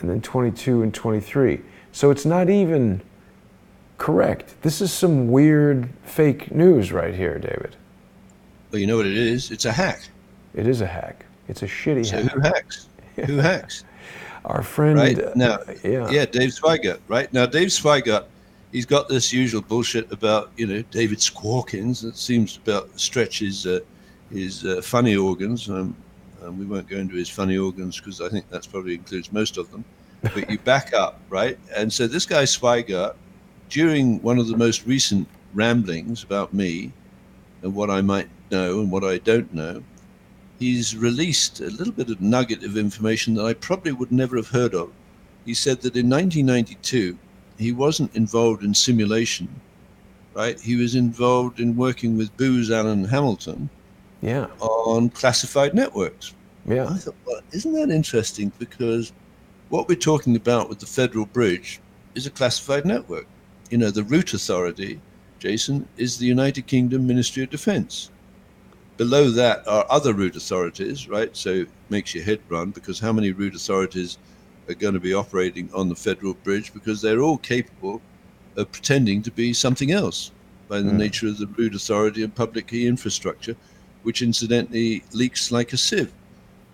and then 22 and 23. So it's not even correct. This is some weird fake news right here, David. Well, you know what it is? It's a hack. It is a hack. It's a shitty So hack. who hacks? Who hacks? Our friend, Right now, yeah, Dave Swigert. Right now, Dave Swigert, he's got this usual bullshit about David Hawkins. It seems about stretch his funny organs. We won't go into his funny organs because I think that's probably includes most of them. But you back up, right? And so this guy Swigert, during one of the most recent ramblings about me and what I might know and what I don't know, he's released a little bit of nugget of information that I probably would never have heard of. He said that in 1992, he wasn't involved in simulation, right? He was involved in working with Booz Allen Hamilton yeah, on classified networks. yeah, I thought, well, isn't that interesting? Because what we're talking about with the Federal Bridge is a classified network. The route authority, Jason, is the United Kingdom Ministry of Defense. Below that are other route authorities, right? So it makes your head run, because how many route authorities are going to be operating on the Federal Bridge? Because they're all capable of pretending to be something else by the nature of the route authority and public key infrastructure, which incidentally leaks like a sieve.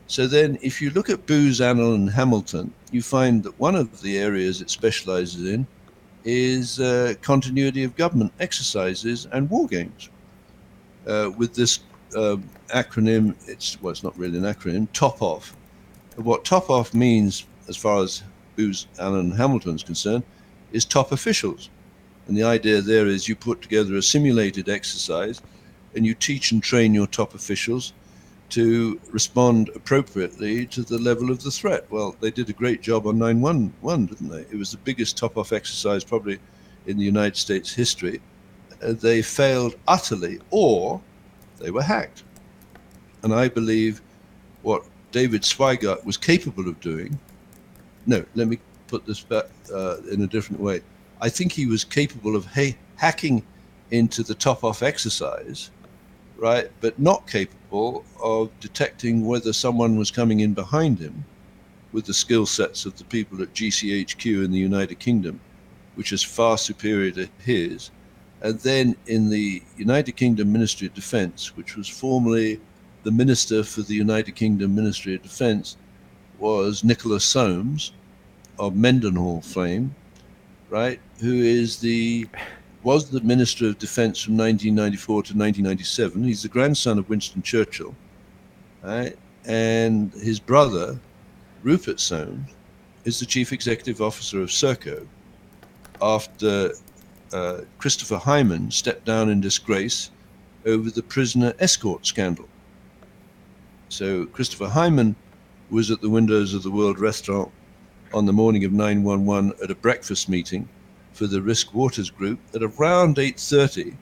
So then if you look at Booz Allen and Hamilton, you find that one of the areas it specializes in is continuity of government exercises and war games. With this acronym, it's not really an acronym, TOP-OFF. What TOP-OFF means, as far as Booz Allen and Hamilton's concerned, is top officials. And the idea there is you put together a simulated exercise and you teach and train your top officials to respond appropriately to the level of the threat. Well, they did a great job on 9/11, didn't they? It was the biggest top-off exercise probably in the United States history. They failed utterly, or they were hacked. And I believe what David Swigert was capable of doing, no, let me put this back in a different way. I think he was capable of hacking into the top-off exercise, right, but not capable of detecting whether someone was coming in behind him with the skill sets of the people at GCHQ in the United Kingdom, which is far superior to his. And then in the United Kingdom Ministry of Defense, which was formerly the Minister for the United Kingdom Ministry of Defense, was Nicholas Soames of Mendenhall fame, right, who was the Minister of Defense from 1994 to 1997. He's the grandson of Winston Churchill, right? And his brother, Rupert Soames, is the Chief Executive Officer of Serco after Christopher Hyman stepped down in disgrace over the prisoner escort scandal. So Christopher Hyman was at the windows of the World Restaurant on the morning of 9/11 at a breakfast meeting for the Risk Waters Group. At around 8:30,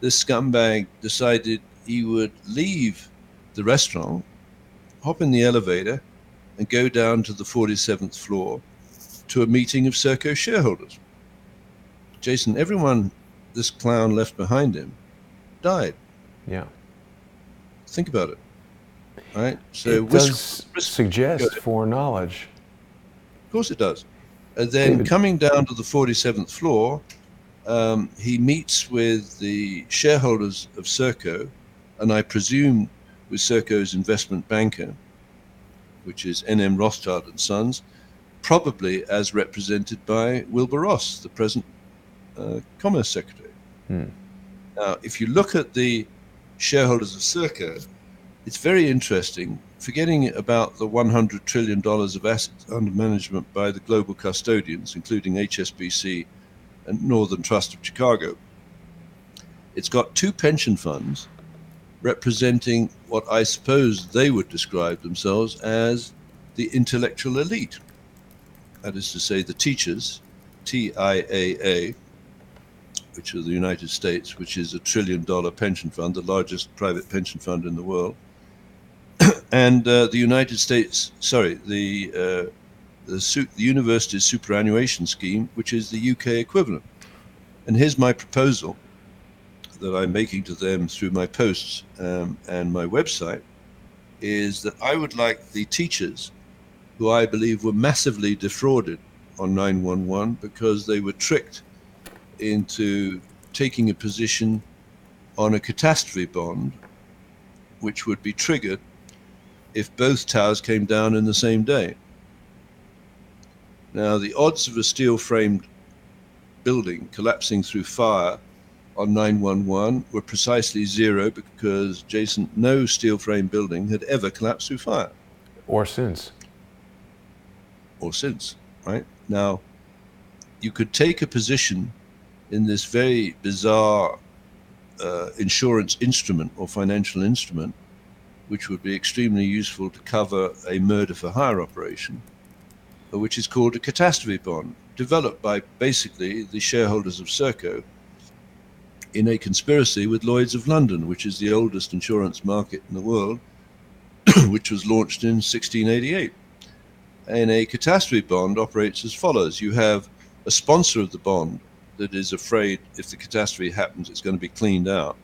this scumbag decided he would leave the restaurant, hop in the elevator, and go down to the 47th floor to a meeting of Serco shareholders. Jason, everyone this clown left behind him died. yeah. Think about it, right? So It does suggest foreknowledge. Of course it does. And then David, coming down to the 47th floor, he meets with the shareholders of Serco, and I presume with Serco's investment banker, which is N.M. Rothschild and Sons, probably as represented by Wilbur Ross, the present Commerce Secretary. Now, if you look at the shareholders of Serco, it's very interesting, forgetting about the $100 trillion of assets under management by the global custodians, including HSBC and Northern Trust of Chicago. It's got two pension funds representing what I suppose they would describe themselves as the intellectual elite. That is to say, the teachers, TIAA, which are the United States, which is $1 trillion pension fund, the largest private pension fund in the world, and the United States, the university's superannuation scheme, which is the UK equivalent. And here's my proposal that I'm making to them through my posts and my website, is that I would like the teachers, who I believe were massively defrauded on 911 because they were tricked into taking a position on a catastrophe bond, which would be triggered if both towers came down in the same day. Now, the odds of a steel-framed building collapsing through fire on 911 were precisely zero because, Jason, no steel-framed building had ever collapsed through fire. Or since. Or since, right? Now, you could take a position in this very bizarre insurance instrument or financial instrument, which would be extremely useful to cover a murder-for-hire operation, which is called a catastrophe bond, developed by basically the shareholders of Serco in a conspiracy with Lloyd's of London, which is the oldest insurance market in the world, which was launched in 1688. And a catastrophe bond operates as follows. You have a sponsor of the bond that is afraid if the catastrophe happens, it's going to be cleaned out.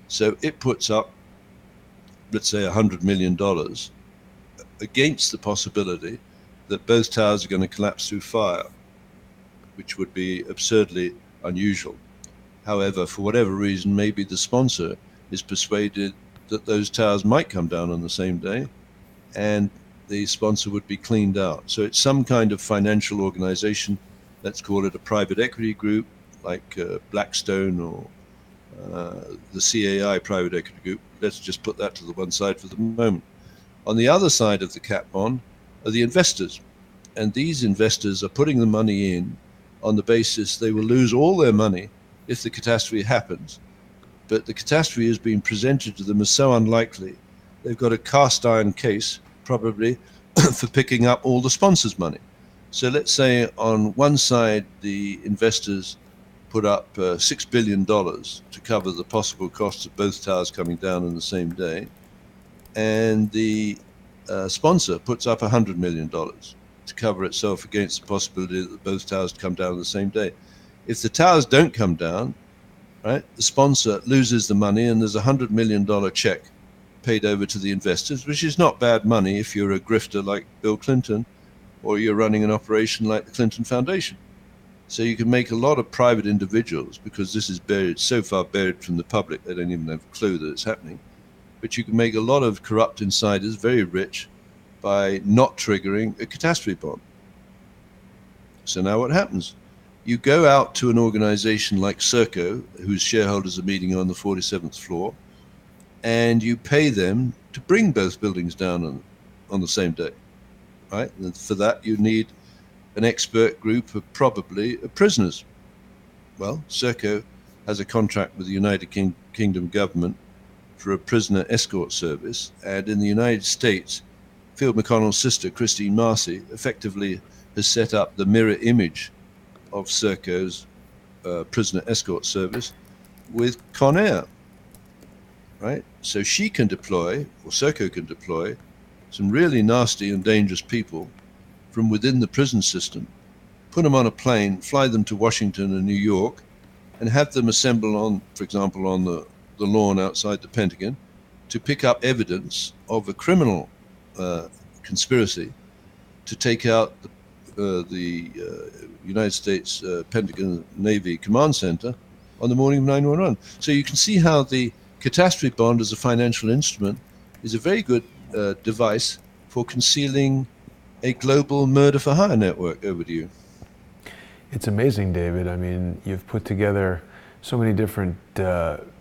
So it puts up, let's say, $100 million against the possibility that both towers are going to collapse through fire, which would be absurdly unusual. However, for whatever reason, maybe the sponsor is persuaded that those towers might come down on the same day and the sponsor would be cleaned out. So it's some kind of financial organization. Let's call it a private equity group like Blackstone or the CAI private equity group. Let's just put that to the one side for the moment. On the other side of the cat bond are the investors. And these investors are putting the money in on the basis they will lose all their money if the catastrophe happens. But the catastrophe is being presented to them as so unlikely, they've got a cast iron case, probably, for picking up all the sponsors' money. So let's say on one side, the investors put up $6 billion to cover the possible costs of both towers coming down on the same day. And the sponsor puts up $100 million to cover itself against the possibility that both towers come down on the same day. If the towers don't come down, right, the sponsor loses the money and there's a $100 million check paid over to the investors, which is not bad money if you're a grifter like Bill Clinton or you're running an operation like the Clinton Foundation. So you can make a lot of private individuals, because this is buried, so far buried from the public, they don't even have a clue that it's happening. But you can make a lot of corrupt insiders very rich by not triggering a catastrophe bond. So now what happens? You go out to an organization like Serco, whose shareholders are meeting on the 47th floor, and you pay them to bring both buildings down on the same day, right? And for that, you need an expert group of probably prisoners. Well, Serco has a contract with the United Kingdom government for a prisoner escort service, and in the United States, Field McConnell's sister, Christine Marcy, effectively has set up the mirror image of Serco's prisoner escort service with Con Air, right? So she can deploy, or Serco can deploy, some really nasty and dangerous people from within the prison system, put them on a plane, fly them to Washington and New York, and have them assemble on, for example, on the lawn outside the Pentagon to pick up evidence of a criminal conspiracy to take out the United States Pentagon Navy Command Center on the morning of 9/11. So you can see how the catastrophe bond as a financial instrument is a very good device for concealing a global murder-for-hire network. Over to you. It's amazing, David. I mean, you've put together so many different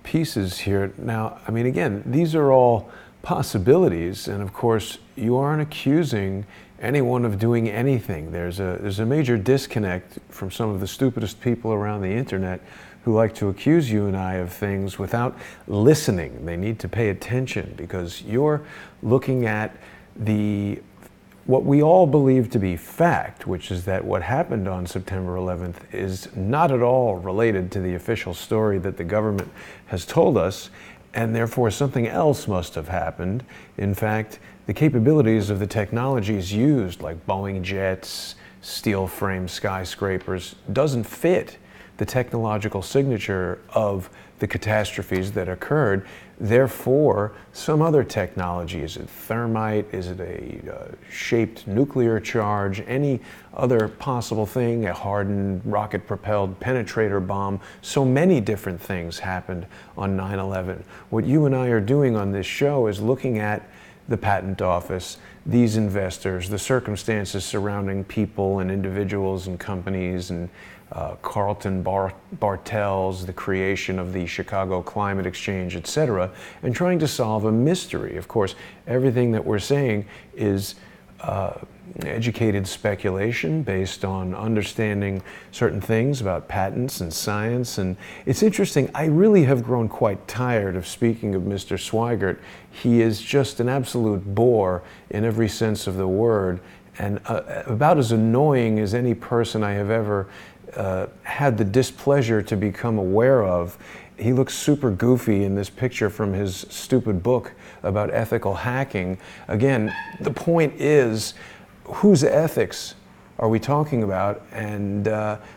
pieces here. Now, I mean, again, these are all possibilities, and of course, you aren't accusing anyone of doing anything. There's a major disconnect from some of the stupidest people around the internet who like to accuse you and I of things without listening. They need to pay attention, because you're looking at what we all believe to be fact, which is that what happened on September 11th is not at all related to the official story that the government has told us, and therefore something else must have happened. In fact, the capabilities of the technologies used, like Boeing jets, steel frame skyscrapers, doesn't fit the technological signature of the catastrophes that occurred. Therefore, some other technology, is it thermite, is it a shaped nuclear charge, any other possible thing, a hardened rocket-propelled penetrator bomb, so many different things happened on 9/11. What you and I are doing on this show is looking at the patent office, these investors, the circumstances surrounding people and individuals and companies, and Carlton Bartels, the creation of the Chicago Climate Exchange, etc., and trying to solve a mystery. Of course, everything that we're saying is educated speculation based on understanding certain things about patents and science. And it's interesting, I really have grown quite tired of speaking of Mr. Swigert. He is just an absolute bore in every sense of the word, and about as annoying as any person I have ever had the displeasure to become aware of. He looks super goofy in this picture from his stupid book about ethical hacking. Again, the point is, whose ethics are we talking about? And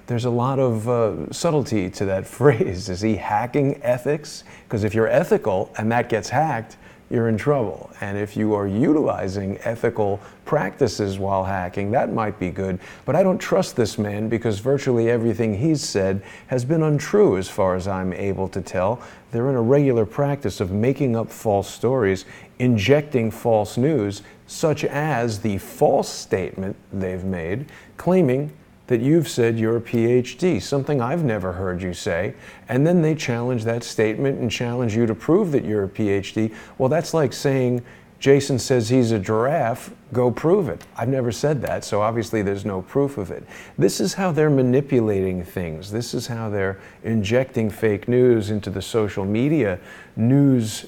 there's a lot of subtlety to that phrase. Is he hacking ethics? Because if you're ethical and that gets hacked, you're in trouble. And if you are utilizing ethical practices while hacking, that might be good. But I don't trust this man, because virtually everything he's said has been untrue as far as I'm able to tell. They're in a regular practice of making up false stories, injecting false news, such as the false statement they've made, claiming that you've said you're a PhD, something I've never heard you say, and then they challenge that statement and challenge you to prove that you're a PhD. Well, that's like saying, Jason says he's a giraffe, go prove it. I've never said that, so obviously there's no proof of it. This is how they're manipulating things. This is how they're injecting fake news into the social media news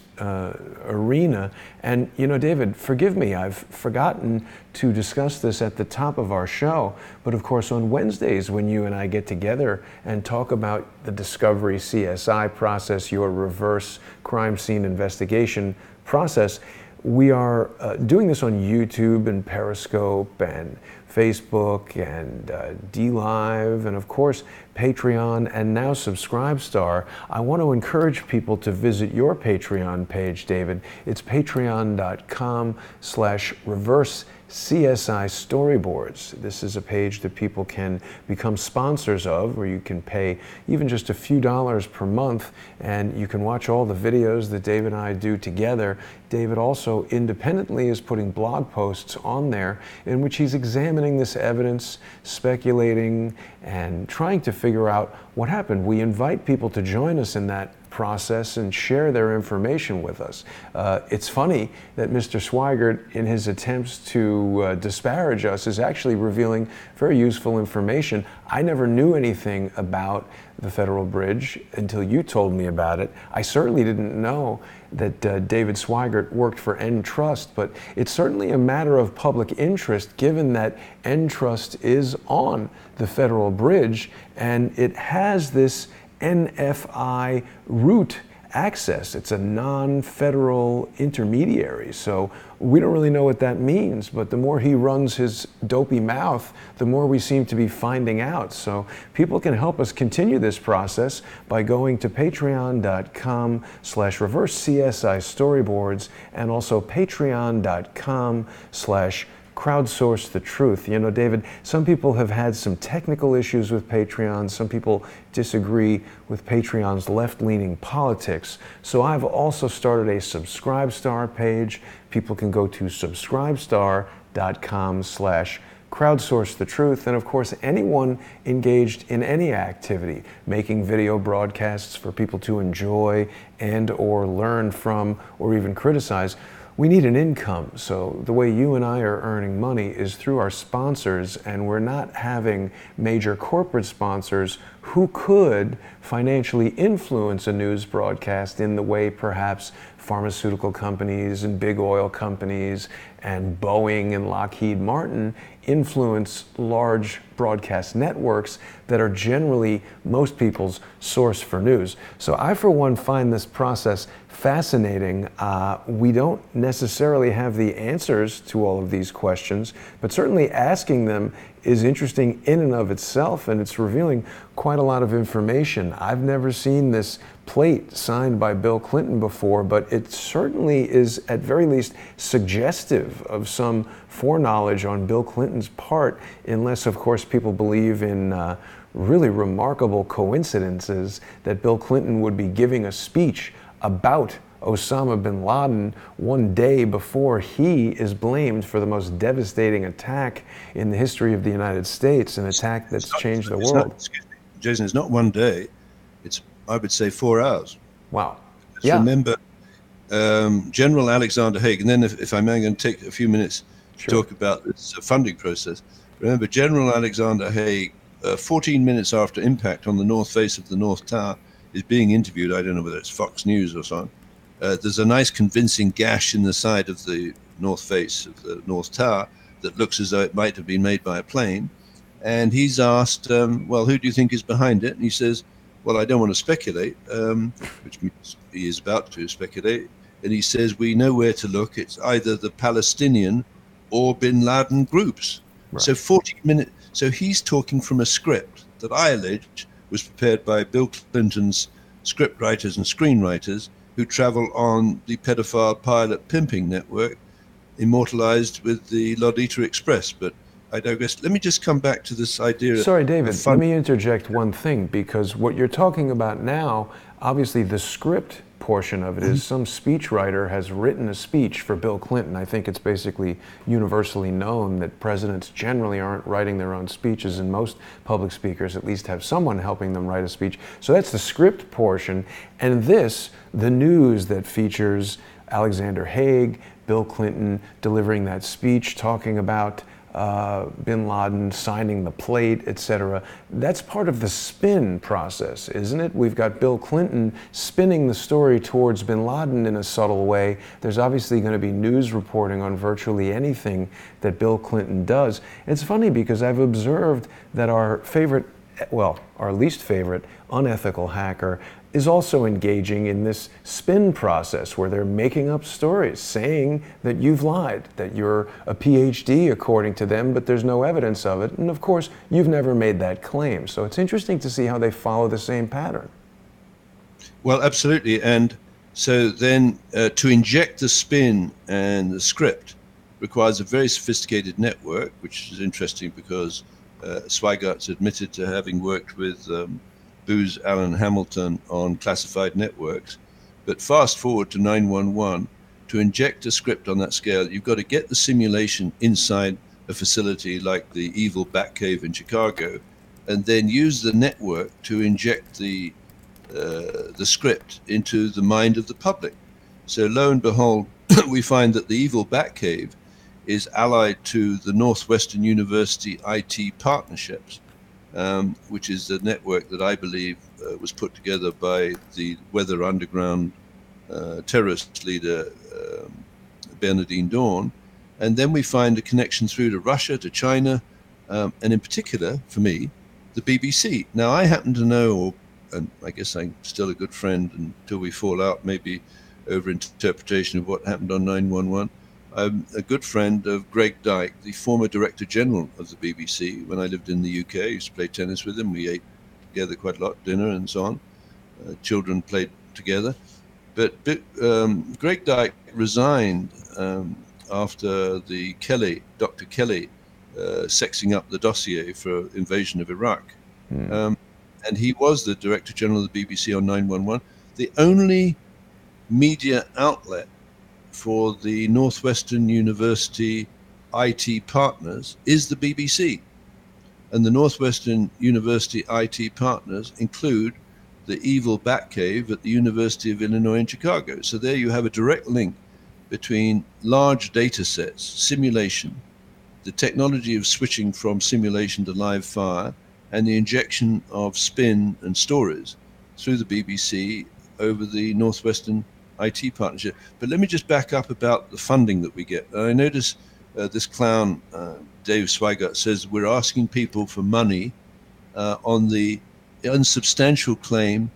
arena. And, you know, David, forgive me, I've forgotten to discuss this at the top of our show, but of course on Wednesdays when you and I get together and talk about the Discovery CSI process, your reverse crime scene investigation process, we are doing this on YouTube and Periscope and Facebook and DLive and of course Patreon and now Subscribestar. I want to encourage people to visit your Patreon page, David. It's patreon.com/reverse CSI Storyboards. This is a page that people can become sponsors of, where you can pay even just a few dollars per month, and you can watch all the videos that David and I do together. David also independently is putting blog posts on there in which he's examining this evidence, speculating, and trying to figure out what happened. We invite people to join us in that process and share their information with us. It's funny that Mr. Swigert, in his attempts to disparage us, is actually revealing very useful information. I never knew anything about the Federal Bridge until you told me about it. I certainly didn't know that David Swigert worked for Entrust, but it's certainly a matter of public interest given that Entrust is on the Federal Bridge and it has this NFI route access. It's a non-federal intermediary, so we don't really know what that means, but the more he runs his dopey mouth, the more we seem to be finding out. So people can help us continue this process by going to patreon.com/reverse CSI storyboards and also patreon.com/crowdsource the truth. You know, David, some people have had some technical issues with Patreon. Some people disagree with Patreon's left-leaning politics. So I've also started a Subscribestar page. People can go to subscribestar.com/crowdsource the truth. And of course, anyone engaged in any activity, making video broadcasts for people to enjoy and or learn from or even criticize, we need an income. So the way you and I are earning money is through our sponsors, and we're not having major corporate sponsors who could financially influence a news broadcast in the way perhaps pharmaceutical companies and big oil companies and Boeing and Lockheed Martin influence large broadcast networks that are generally most people's source for news. So I, for one, find this process fascinating. We don't necessarily have the answers to all of these questions, but certainly asking them is interesting in and of itself, and it's revealing quite a lot of information. I've never seen this plate signed by Bill Clinton before, but it certainly is at very least suggestive of some foreknowledge on Bill Clinton's part, unless of course people believe in really remarkable coincidences that Bill Clinton would be giving a speech about Osama bin Laden one day before he is blamed for the most devastating attack in the history of the United States, an attack that's changed the world. Excuse me, Jason, it's not one day. It's, I would say, 4 hours. Wow. Just remember General Alexander Haig, and then if I may, I'm going to take a few minutes to talk about this funding process. Remember, General Alexander Haig, 14 minutes after impact on the north face of the North Tower, is being interviewed. I don't know whether it's Fox News or so on. There's a nice convincing gash in the side of the north face of the North Tower that looks as though it might have been made by a plane. And he's asked, well, who do you think is behind it? And he says, well, I don't want to speculate, which means he is about to speculate. And he says, we know where to look. It's either the Palestinian or Bin Laden groups. Right. So 40 minutes. So he's talking from a script that I allege was prepared by Bill Clinton's script writers and screenwriters who travel on the pedophile pilot pimping network, immortalized with the Lolita Express. But I digress. Let me just come back to this idea. Sorry, David, let me interject one thing, because what you're talking about now, obviously the script portion of it is some speechwriter has written a speech for Bill Clinton. I think it's basically universally known that presidents generally aren't writing their own speeches, and most public speakers at least have someone helping them write a speech. So that's the script portion. And this, the news that features Alexander Haig, Bill Clinton delivering that speech, talking about bin Laden signing the plate, etc. That's part of the spin process, isn't it? We've got Bill Clinton spinning the story towards bin Laden in a subtle way. There's obviously going to be news reporting on virtually anything that Bill Clinton does. It's funny because I've observed that our favorite, well, our least favorite unethical hacker is also engaging in this spin process where they're making up stories, saying that you've lied, that you're a PhD according to them, but there's no evidence of it. And of course, you've never made that claim. So it's interesting to see how they follow the same pattern. Well, absolutely. And so then to inject the spin and the script requires a very sophisticated network, which is interesting because Zweigart's admitted to having worked with Booz Allen Hamilton on classified networks. But fast forward to 911, to inject a script on that scale, you've got to get the simulation inside a facility like the evil Batcave in Chicago, and then use the network to inject the script into the mind of the public. So lo and behold, we find that the evil Batcave is allied to the Northwestern University IT partnerships, which is the network that I believe was put together by the Weather Underground terrorist leader Bernardine Dawn. And then we find a connection through to Russia, to China, and in particular, for me, the BBC. Now, I happen to know, and I guess I'm still a good friend until we fall out, maybe over interpretation of what happened on 911. I'm a good friend of Greg Dyke, the former Director General of the BBC. When I lived in the UK, I used to play tennis with him. We ate together quite a lot, dinner and so on. Children played together. But Greg Dyke resigned after the Dr. Kelly, sexing up the dossier for invasion of Iraq. And he was the Director General of the BBC on 911. The only media outlet for the Northwestern University IT partners is the BBC. And the Northwestern University IT partners include the evil Batcave at the University of Illinois in Chicago. So there you have a direct link between large data sets, simulation, the technology of switching from simulation to live fire, and the injection of spin and stories through the BBC over the Northwestern IT partnership. But let me just back up about the funding that we get. I notice this clown, Dave Zweigart, says we're asking people for money on the unsubstantial claim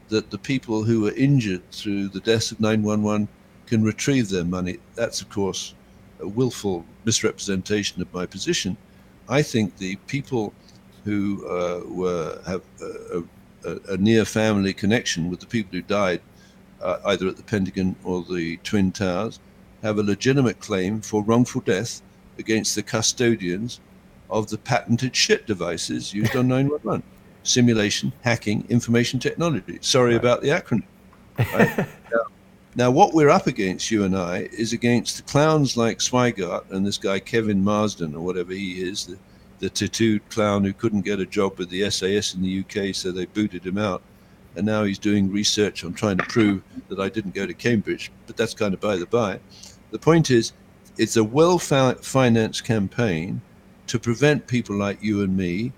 that the people who were injured through the deaths of 911 can retrieve their money. That's, of course, a willful misrepresentation of my position. I think the people who have a near family connection with the people who died either at the Pentagon or the Twin Towers have a legitimate claim for wrongful death against the custodians of the patented S.H.I.T devices used on 911. Simulation, hacking, information technology. Sorry Right. about the acronym. Right? Now, what we're up against, you and I, is against the clowns like Swigart and this guy Kevin Marsden, or whatever he is, the tattooed clown who couldn't get a job with the SAS in the UK, so they booted him out. And now he's doing research on trying to prove that I didn't go to Cambridge, but that's kind of by the by. The point is, it's a well-financed campaign to prevent people like you and me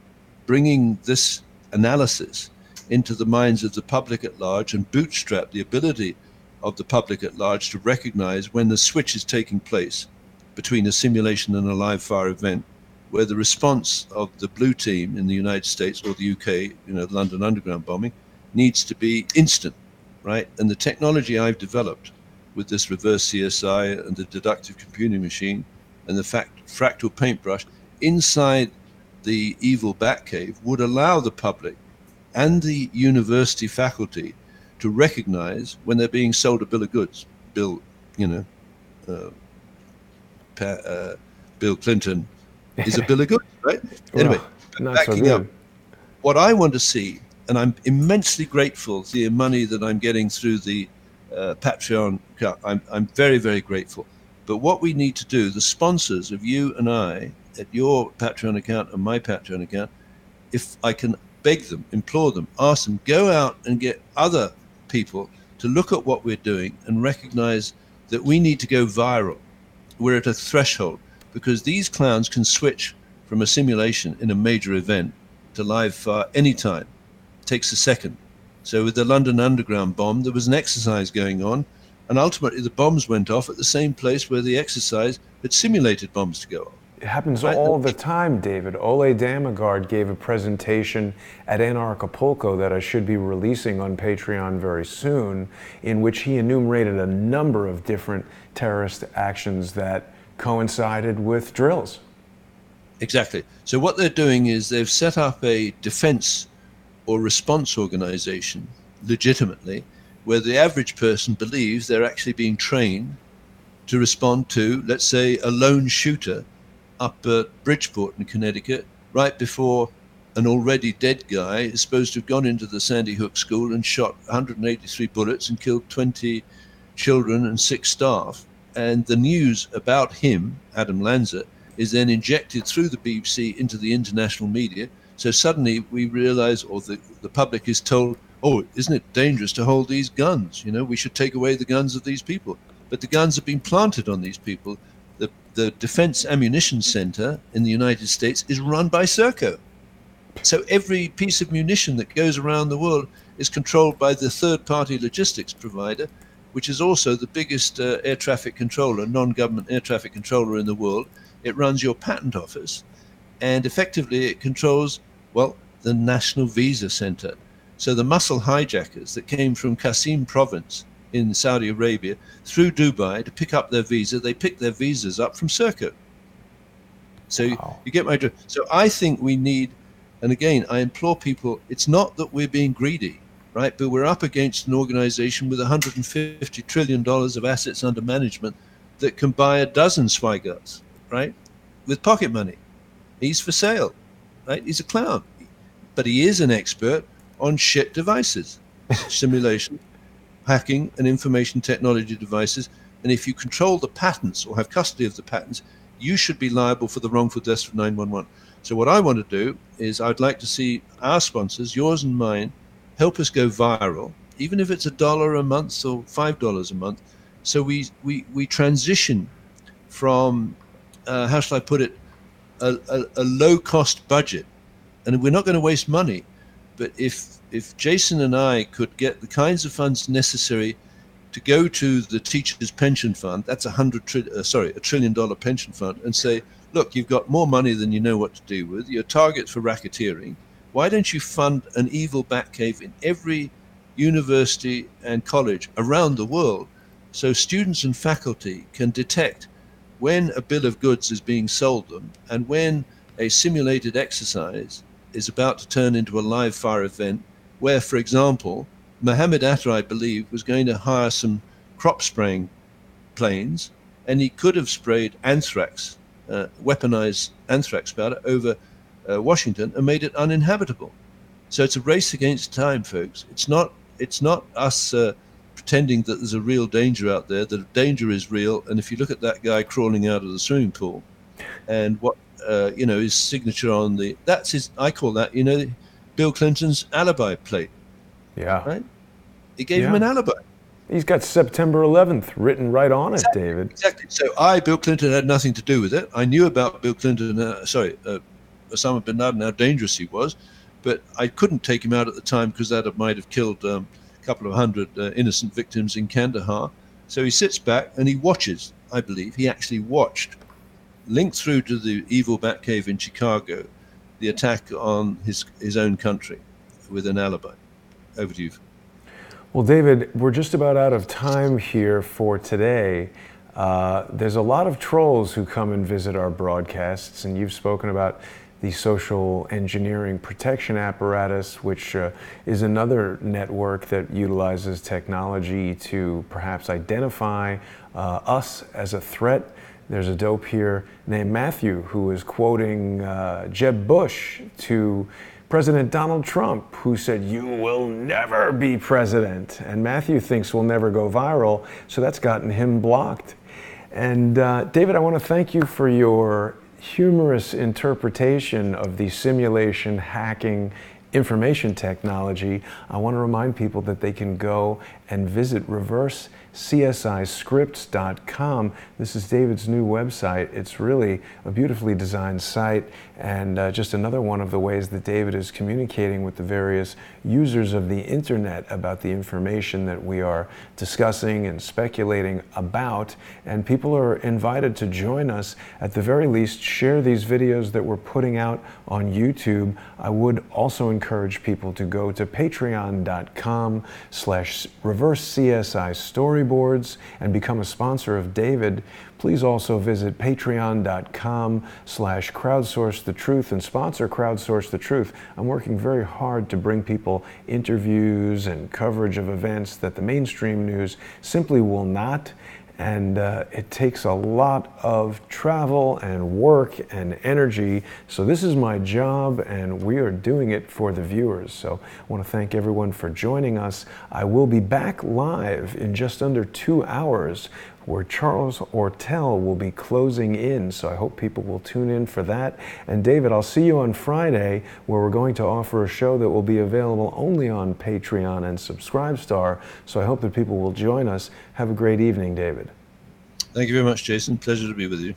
bringing this analysis into the minds of the public at large and bootstrap the ability of the public at large to recognize when the switch is taking place between a simulation and a live fire event, where the response of the blue team in the United States or the UK, the London Underground bombing, needs to be instant, right? And the technology I've developed with this reverse CSI and the deductive computing machine and the fractal paintbrush inside the evil Batcave would allow the public and the university faculty to recognize when they're being sold a bill of goods. Bill Clinton is a bill of goods, right? Anyway, Well, not so backing up, good. what I want to see, and I'm immensely grateful for the money that I'm getting through the Patreon account. I'm very, very grateful. But what we need to do, the sponsors of you and I at your Patreon account and my Patreon account, if I can beg them, implore them, ask them, go out and get other people to look at what we're doing and recognize that we need to go viral. We're at a threshold because these clowns can switch from a simulation in a major event to live fire anytime. It takes a second. So with the London Underground bomb, there was an exercise going on, and ultimately the bombs went off at the same place where the exercise had simulated bombs to go off. It happens Right? all the time, David. Ole Damagard gave a presentation at Anarchapulco that I should be releasing on Patreon very soon, in which he enumerated a number of different terrorist actions that coincided with drills. Exactly. So what they're doing is they've set up a defense or response organization legitimately, where the average person believes they're actually being trained to respond to, let's say, a lone shooter up at Bridgeport in Connecticut, right before an already dead guy is supposed to have gone into the Sandy Hook school and shot 183 bullets and killed 20 children and 6 staff. And the news about him, Adam Lanza, is then injected through the BBC into the international media. So suddenly we realize, or the public is told, oh, isn't it dangerous to hold these guns? We should take away the guns of these people. But the guns have been planted on these people. The Defense Ammunition Center in the United States is run by Serco. So every piece of munition that goes around the world is controlled by the third-party logistics provider, which is also the biggest air traffic controller, non-government air traffic controller in the world. It runs your patent office, and effectively it controls, well, the National Visa Center. So the muscle hijackers that came from Qasim province in Saudi Arabia through Dubai to pick up their visa, they pick their visas up from Serco. So Wow. you get my drift. So I think we need, and again, I implore people, it's not that we're being greedy, right? But we're up against an organization with $150 trillion of assets under management that can buy a dozen Swiggarts, right? With pocket money. He's for sale, right? He's a clown. But he is an expert on S.H.I.T devices, simulation, hacking, and information technology devices. And if you control the patents or have custody of the patents, you should be liable for the wrongful deaths of 911. So what I want to do is I'd like to see our sponsors, yours and mine, help us go viral, even if it's $1 a month or $5 a month. So we transition from, how shall I put it, a low-cost budget. And we're not going to waste money. But if Jason and I could get the kinds of funds necessary to go to the teachers' pension fund, that's $1 trillion pension fund, and say, look, you've got more money than you know what to do with. You're targets for racketeering. Why don't you fund an evil Batcave in every university and college around the world so students and faculty can detect when a bill of goods is being sold them and when a simulated exercise is about to turn into a live fire event where, for example, Mohammed Atta, I believe, was going to hire some crop spraying planes, and he could have sprayed anthrax, weaponized anthrax powder over Washington and made it uninhabitable. So it's a race against time, folks. It's not us pretending that there's a real danger out there. The danger is real. And if you look at that guy crawling out of the swimming pool, and what his signature on that's his. I call that Bill Clinton's alibi plate. Yeah. Right. It gave him an alibi. He's got September 11th written right on it, David. Exactly. So Bill Clinton, had nothing to do with it. I knew about Bill Clinton, Osama Bin Laden, how dangerous he was, but I couldn't take him out at the time because that might have killed a couple of hundred innocent victims in Kandahar. So he sits back and he watches, I believe. He actually watched, linked through to the evil Batcave in Chicago, the attack on his own country with an alibi. Over to you. Well, David, we're just about out of time here for today. There's a lot of trolls who come and visit our broadcasts, and you've spoken about the social engineering protection apparatus, which is another network that utilizes technology to perhaps identify us as a threat. There's a dope here named Matthew who is quoting Jeb Bush to President Donald Trump, who said, "You will never be president." And Matthew thinks we'll never go viral, so that's gotten him blocked. And David, I want to thank you for your humorous interpretation of the simulation hacking information technology. I want to remind people that they can go and visit reversecciscripts.com. This is David's new website. It's really a beautifully designed site, and just another one of the ways that David is communicating with the various users of the internet about the information that we are discussing and speculating about. And people are invited to join us. At the very least, share these videos that we're putting out on YouTube. I would also encourage people to go to patreon.com/reversecsi storyboards and become a sponsor of David. Please also visit patreon.com/crowdsource the truth and sponsor Crowdsource the Truth. I'm working very hard to bring people interviews and coverage of events that the mainstream news simply will not. And it takes a lot of travel and work and energy. So this is my job, and we are doing it for the viewers. So I want to thank everyone for joining us. I will be back live in just under 2 hours, where Charles Ortel will be closing in. So I hope people will tune in for that. And David, I'll see you on Friday, where we're going to offer a show that will be available only on Patreon and Subscribestar. So I hope that people will join us. Have a great evening, David. Thank you very much, Jason. Pleasure to be with you.